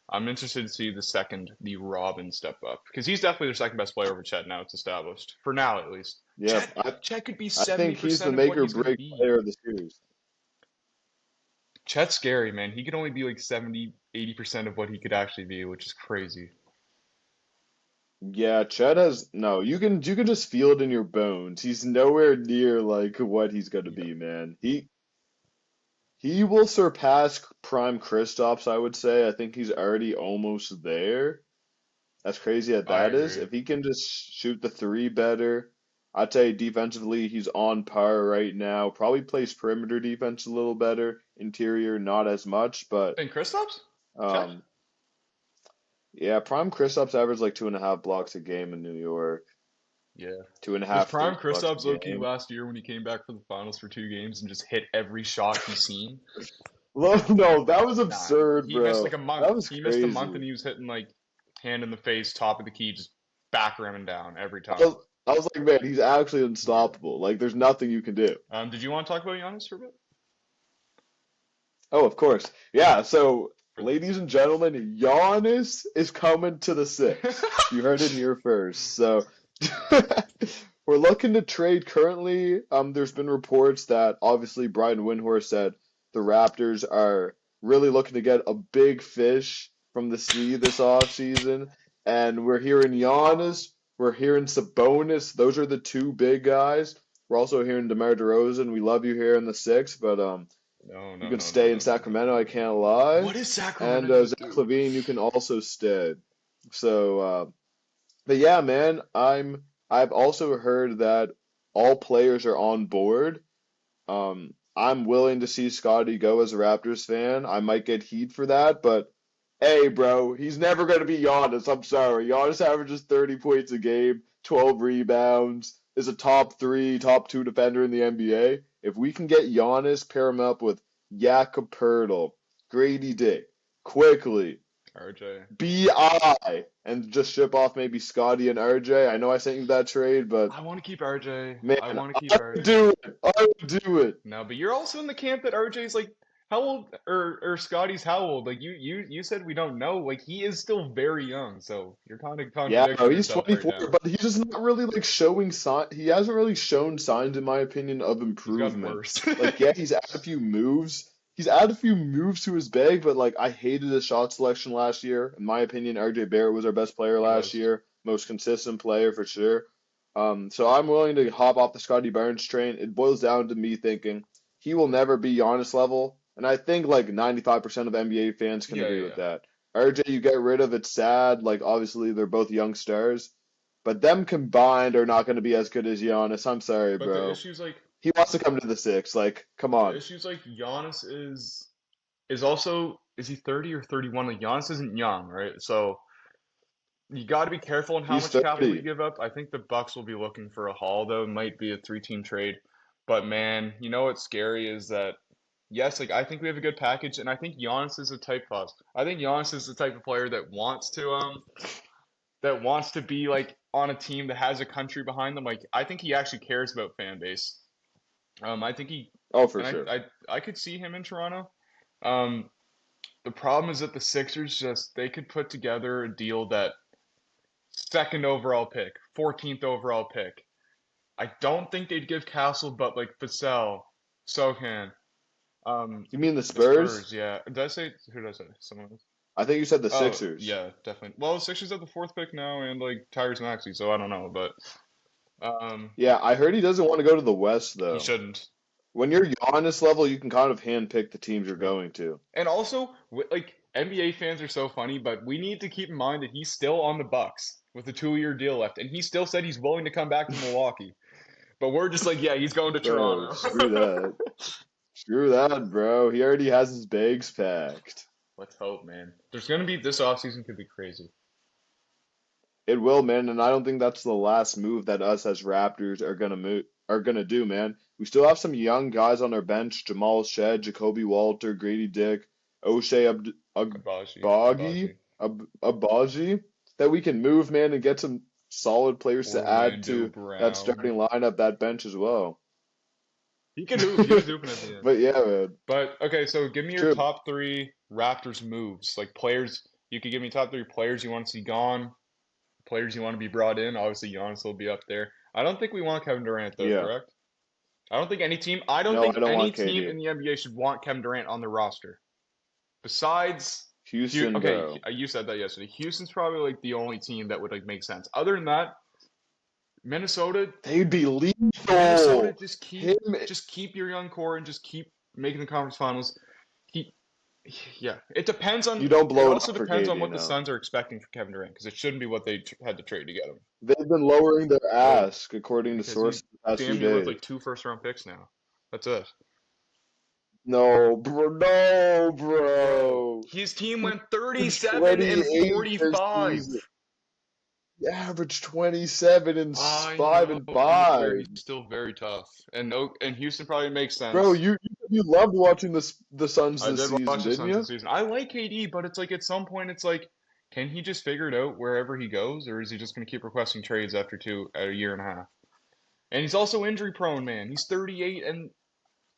I'm interested to see the Robin step up because he's definitely their second best player over Chet now. It's established for now at least.
Yeah,
Chet could be
I think
seventy
he's the
percent of
make
what
or
he's gonna
break
be.
player of the series.
Chet's scary, man. He could only be like 70, 80% of what he could actually be, which is crazy.
Yeah, Chet has no. You can just feel it in your bones. He's nowhere near like what he's gonna
Yeah,
be, man. He will surpass prime Kristaps, I would say. I think he's already almost there. As crazy as
I
that is,
agree.
if he can just shoot the three better, I'd say defensively, he's on par right now. Probably plays perimeter defense a little better. Interior, not as much, but
And Kristaps? Check.
um, yeah, prime Kristaps averaged like 2.5 blocks a game in New York.
Yeah.
Two and a
Was
half,
Prime
3 blocks a
Kristaps low-key
game.
last year when he came back for the finals for 2 games and just hit every shot he's seen?
No, that was
Nah,
absurd,
he missed like
bro.
a month.
That was
He missed a month and
crazy.
he was hitting like hand in the face, top of the key, just back ramming down every
I
time.
was, I was like, man, he's actually
Yeah.
unstoppable. Like, there's nothing you can do.
Did you want to talk about Giannis for a bit?
Oh, of course. Yeah, so,
For
ladies and gentlemen, Giannis is coming to the
this.
Six. You heard it here first. So, we're looking to trade currently. There's been reports that obviously Brian Windhorst said the Raptors are really looking to get a big fish from the sea this offseason. And we're hearing Giannis, we're hearing Sabonis. Those are the two big guys. We're also hearing DeMar DeRozan. We love you here in the Six, but
No,
you
no,
can
no, no,
stay in
no, no, no, no,
Sacramento. I
no, no,
can't
no, no.
lie.
What does
And
Sacramento
Zach
do?
LaVine, you can also stay. So, but yeah, man, I've also heard that all players are on board. I'm willing to see Scotty go as a Raptors fan. I might get heat for that, but hey, bro, he's never gonna be Giannis. I'm sorry. Giannis averages 30 points a game, 12 rebounds, is a top three, top two defender in the NBA. If we can get Giannis, pair him up with Jakob Poeltl, Grady Dick, quickly,
RJ.
BI, and just ship off maybe Scotty and RJ. I know I sent you that trade, but
I want to keep RJ.
man,
I want to keep
I would
RJ.
do it. I would do it.
No, but you're also in the camp that RJ's like how old or Scotty's how old? Like you said we don't know. Like he is still very young, so you're kind of
Yeah,
contradicting
bro, he's
yourself right
24,
now.
but he's just not really like showing sign. He hasn't really shown signs, in my opinion, of
He's gotten
improvement.
worse.
Like, yeah, he's added a few moves. He's added a few moves to his bag, but like I hated his shot selection last year. In my opinion, RJ Barrett was our best player
He
last
was.
year, most consistent player for sure. So I'm willing to hop off the Scotty Barnes train. It boils down to me thinking he will never be Giannis level, and I think like 95% of NBA fans can
Yeah,
agree
yeah,
with
yeah.
that. RJ, you get rid of, it's sad. Like obviously they're both young stars, but them combined are not going to be as good as Giannis. I'm sorry,
But the
bro.
issues like
He wants to come to the Six. Like, come
the
on.
issues like Giannis is also is he 30 or 31? Like Giannis isn't young, right? So you got to be careful on how
He's
much capital you
30.
give up. I think the Bucks will be looking for a haul though. It might be a three-team trade. But man, you know what's scary is that yes, like I think we have a good package, and I think Giannis is a type of I think Giannis is the type of player that wants to be like on a team that has a country behind them. Like I think he actually cares about fan base. I think he
Oh, for
and
sure.
I could see him in Toronto. Um, the problem is that the Sixers just they could put together a deal that second overall pick, 14th overall pick. I don't think they'd give Castle, but like Vassell, Sohan,
You mean the
the
Spurs?
Spurs. Yeah, did I say who did I say? Someone else?
I think you said the
Oh
Sixers.
yeah, definitely. Well, the Sixers have the fourth pick now, and like Tyrese Maxey, so I don't know, but
Yeah, I heard he doesn't want to go to the West
he
though.
shouldn't.
When you're Giannis level, you can kind of handpick the teams you're
True.
going to.
And also, like NBA fans are so funny, but we need to keep in mind that he's still on the Bucks with a 2-year deal left, and he still said he's willing to come back to Milwaukee. But we're just like, yeah, he's going to
Bro,
Toronto.
screw that. Screw that, bro. He already has his bags packed.
Let's hope, man. There's gonna be this offseason could be crazy.
It will, man, and I don't think that's the last move that us as Raptors are gonna do, man. We still have some young guys on our bench: Jamal Shed, Jacoby Walter, Grady Dick, O'Shea
Abaji.
Abaji, that we can move, man, and get some solid players to add
Orlando
to that
Brown.
starting lineup, that bench as well.
He can hoop. He was hooping at the end.
But yeah, man,
But okay, so give me your
true.
top three Raptors moves. Like players, you could give me top three players you want to see gone, players you want to be brought in. Obviously, Giannis will be up there. I don't think we want Kevin Durant though,
Yeah.
correct? I don't think any team. I don't
No,
think
I don't
any
want
team
KD.
in the NBA should want Kevin Durant on their roster. Besides,
Houston,
okay,
bro.
you said that yesterday. Houston's probably like the only team that would like make sense. Other than that, Minnesota,
They'd be
Minnesota,
lethal. Him,
just keep your young core and just keep making the conference finals. Keep Yeah, it depends
You
on.
don't
It
blow it
also
up for
depends on
KD
what the
now.
Suns are expecting for Kevin Durant, because it shouldn't be what they had to trade to get him.
They've been lowering their
Oh,
ask, according to
because
sources
he's
the past few
damn near worth
days.
like two first-round picks now. That's it.
No, bro, no,
Bro,
bro.
his team
He
went
averaged
37 and
28 this
45.
season. He averaged 27 and
I
5
know,
and
and it's
5.
still very tough. And Houston probably makes
Bro,
sense.
you loved watching the Suns
I
this
did
season,
watch the
didn't
Suns
you?
this season. I like KD, but it's like at some point it's like, can he just figure it out wherever he goes, or is he just going to keep requesting trades after a year and a half? And he's also injury prone, man. He's 38, and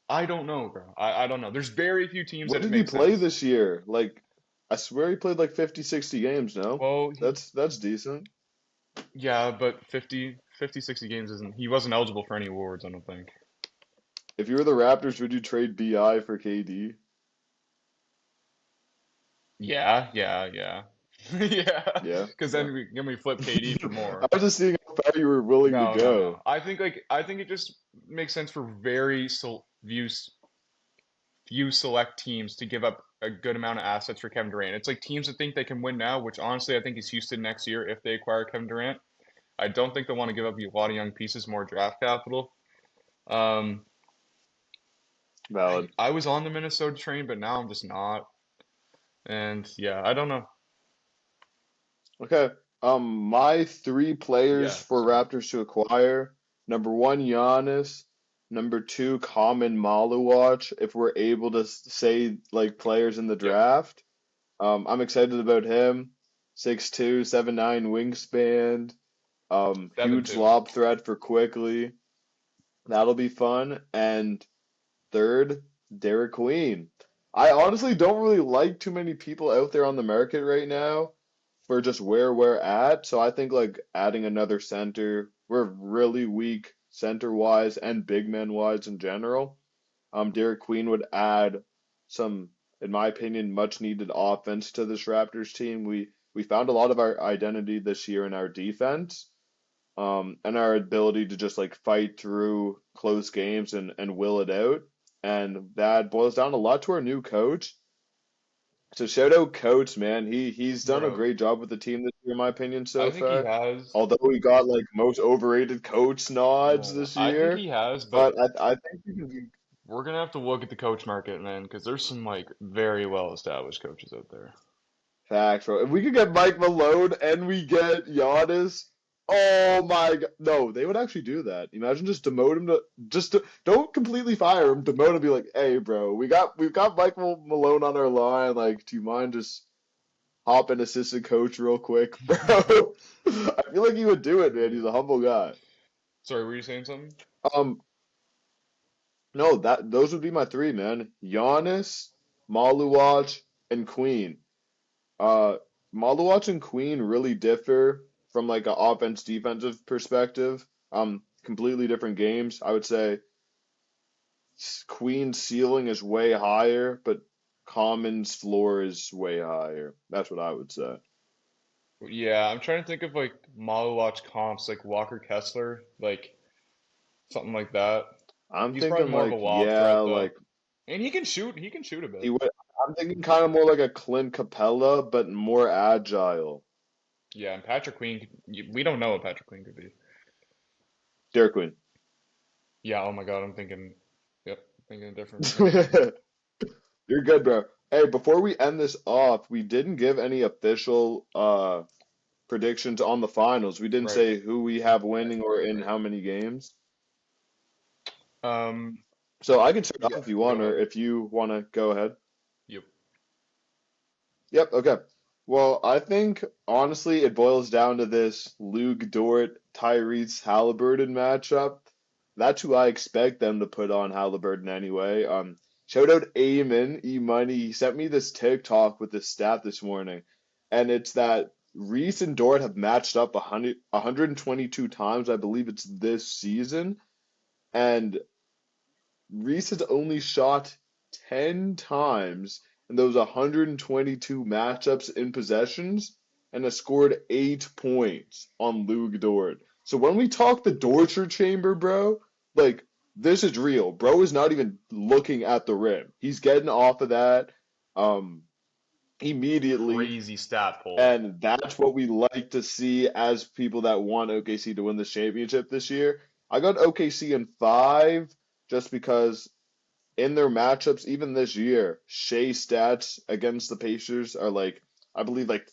I don't know, bro. I don't know. There's very few teams
What
that it
did he
makes
play
sense.
this year? Like, I swear he played like 50, 60 games, no?
Well,
That's decent.
yeah, but 50, 60 games isn't. He wasn't eligible for any awards, I don't think.
If you were the Raptors, would you trade BI for KD?
Yeah, yeah, yeah, yeah.
Yeah.
Because
Okay.
then we flip KD for
I
more.
was just seeing how far you were willing to
No, no,
go.
no. I think it just makes sense for very few select teams to give up a good amount of assets for Kevin Durant. It's like teams that think they can win now, which honestly I think is Houston next year if they acquire Kevin Durant. I don't think they want to give up a lot of young pieces, more draft capital. Um,
Valid.
I was on the Minnesota train, but now I'm just not. And yeah, I don't know.
Okay. My three players
Yeah,
for
sorry.
Raptors to acquire. Number one, Giannis. Number two, Common Maluwatch. If we're able to say like players in the
Yep,
draft, I'm excited about him. 6'2", 7'9" wingspan.
seven
Huge
two.
lob threat for quickly. That'll be fun. And third, Derek Queen. I honestly don't really like too many people out there on the market right now for just where we're at. So I think like adding another center, we're really weak center wise and big man wise in general. Derek Queen would add some, in my opinion, much needed offense to this Raptors team. We found a lot of our identity this year in our defense, and our ability to just like fight through close games and will it out. And that boils down a lot to our new coach. So shout out coach, man. He's done a
Bro,
great job with the team this year, in my opinion,
I
so
think he
far.
has.
Although we got like most overrated coach nods
No,
this
I think
year,
he has,
but
but
I think we can be
we're gonna have to look at the coach market, man, because there's some like very well established coaches out there.
facts, bro. If we could get Mike Malone and we get Giannis, oh my God. No, they would actually do that. Imagine just demote him to don't completely fire him, demote him and be like, hey bro, we've got Michael Malone on our line. Like, do you mind just hopping assistant coach real quick, bro? I feel like he would do it, man. He's a humble guy.
Sorry, were you saying something?
Um, no, that those would be my three, man. Giannis, Maluwatch, and Queen. Uh, Maluwatch and Queen really differ from like an offense defensive perspective. Completely different games. I would say Queen's ceiling is way higher, but Common's floor is way higher. That's what I would say.
Yeah, I'm trying to think of like model watch comps, like Walker Kessler, like something like that.
I'm
He's probably
thinking
more of a
like
lob
yeah,
threat though,
like
and he can shoot. He can shoot a
he
bit.
would. I'm thinking kind of more like a Clint Capella, but more agile.
Yeah, and Patrick Queen, we don't know what Patrick Queen could be.
Derek Queen.
Yeah, oh my God, I'm thinking, yep, thinking a different person.
You're good, bro. Hey, before we end this off, we didn't give any official predictions on the finals. We didn't
Right,
say who we have winning or in
right.
how many games.
Um,
So I can start
yeah,
off if you
go
want, or
ahead.
if you want to go ahead.
Yep.
Yep, okay. Well, I think honestly it boils down to this Luke Dort, Tyrese Halliburton matchup. That's who I expect them to put on Halliburton anyway. Shout out Eamon, E Money. He sent me this TikTok with this stat this morning, and it's that Reese and Dort have matched up 122 times. I believe it's this season, and Reese has only shot 10 times in those 122 matchups in possessions and has scored 8 points on Luke Dort. So when we talk the torture chamber, bro, like this is real. Bro is not even looking at the rim. He's getting off of that. um, immediately.
Crazy stat pull.
And that's what we like to see as people that want OKC to win this championship this year. I got OKC in five just because in their matchups, even this year, Shea stats against the Pacers are like, I believe, like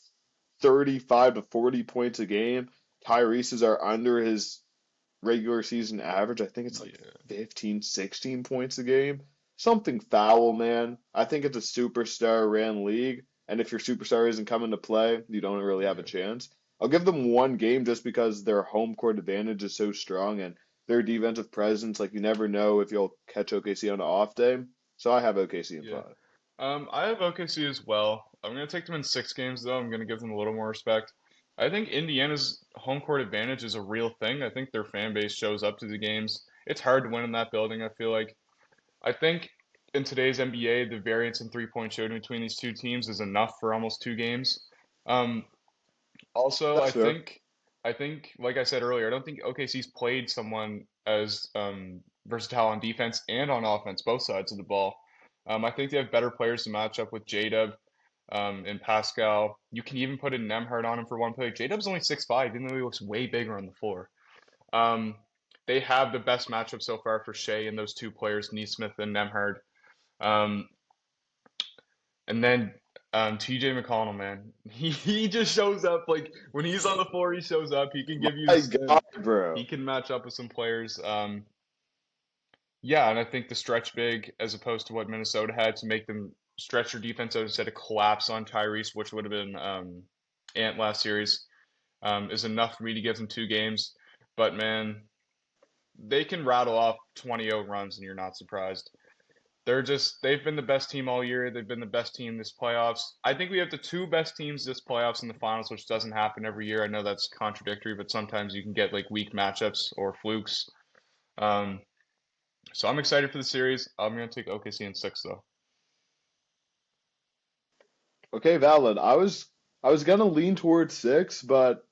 35 to 40 points a game. Tyrese's are under his regular season average. I think it's like
Yeah.
15, 16 points a game. Something foul, man. I think it's a superstar ran league. And if your superstar isn't coming to play, you don't really have a
Yeah.
chance. I'll give them one game just because their home court advantage is so strong and their defensive presence, like you never know if you'll catch OKC on an off day. So I have OKC in
Yeah.
five.
I have OKC as well. I'm gonna take them in 6 games though. I'm gonna give them a little more respect. I think Indiana's home court advantage is a real thing. I think their fan base shows up to the games. It's hard to win in that building, I feel like. I think in today's NBA, the variance in three-point shooting between these two teams is enough for almost 2 games. Um, Also,
That's fair.
I think, like I said earlier, I don't think OKC's played someone as versatile on defense and on offense, both sides of the ball. I think they have better players to match up with J-Dub and Pascal. You can even put in Nemhard on him for one play. J-Dub's only 6'5", even though he looks way bigger on the floor. Um, they have the best matchup so far for Shea and those two players, Neesmith and Nemhard. Um, and then TJ McConnell, man, he just shows up like when he's on the floor, he shows up. He can give you
My
and
God, bro.
he can match up with some players. Yeah, and I think the stretch big as opposed to what Minnesota had to make them stretch their defense out instead of collapse on Tyrese, which would have been Ant last series, is enough for me to give them 2 games. But man, they can rattle off 20-0 runs and you're not surprised. They've been the best team all year. They've been the best team this playoffs. I think we have the 2 best teams this playoffs in the finals, which doesn't happen every year. I know that's contradictory, but sometimes you can get like weak matchups or flukes. Um, so I'm excited for the series. I'm gonna take OKC in 6 though.
Okay, valid. I was gonna lean towards six, but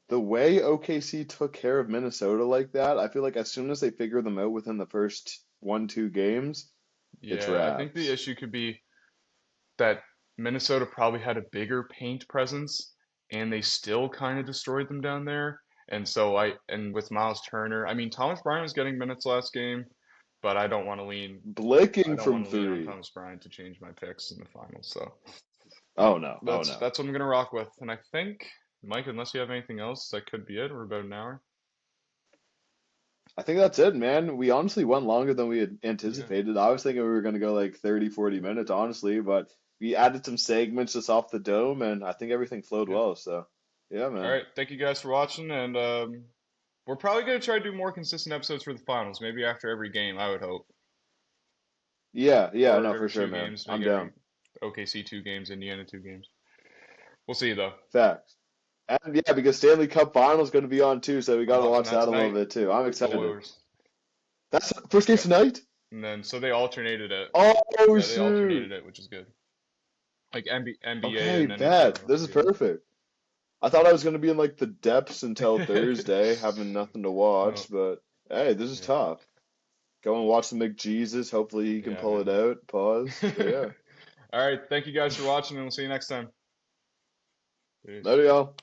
the way OKC took care of Minnesota like that, I feel like as soon as they figure them out within the first 1, 2 games, it's
Yeah, I think the
wraps.
issue could be that Minnesota probably had a bigger paint presence, and they still kind of destroyed them down there. And with Miles Turner, I mean Thomas Bryant was getting minutes last game, but I don't want to lean. I
Blicking
don't
from
want to lean on
three.
Thomas Bryant to change my picks in the finals. So
Oh no, oh
that's
no.
that's what I'm gonna rock with. And I think, Mike, unless you have anything else, that could be it. We're about an hour.
I think that's it, man. We honestly went longer than we had
Yeah.
anticipated. I was thinking we were gonna go like 30, 40 minutes, honestly, but we added some segments just off the dome, and I think everything flowed
Yeah.
well. So, yeah,
All
man.
right. Thank you guys for watching, and we're probably gonna try to do more consistent episodes for the finals. Maybe after every game, I would hope,
Yeah, yeah,
or
no,
every
for sure,
two
man.
games. Make
I'm down.
every OKC 2 games, Indiana 2 games. We'll see though.
Facts. And yeah, because Stanley Cup Final's going to be on too, so we
I'm
got to
watching
watch
that
that a little
tonight.
bit too. I'm
Go
excited.
Oilers.
That's first game
Yep.
tonight?
And then so they alternated it.
Oh
Yeah, they alternated
shoot.
it, which is good. Like NBA
Okay,
and NHL.
bet. This is
Yeah.
perfect. I thought I was going to be in like the depths until Thursday, having nothing to
No.
watch, but hey, this is
Yeah.
tough. Go and watch the McJesus. Hopefully he can
Yeah,
pull it
man.
out. Pause. But yeah.
All right. Thank you guys for watching, and we'll see you next time. Peace.
Later, y'all.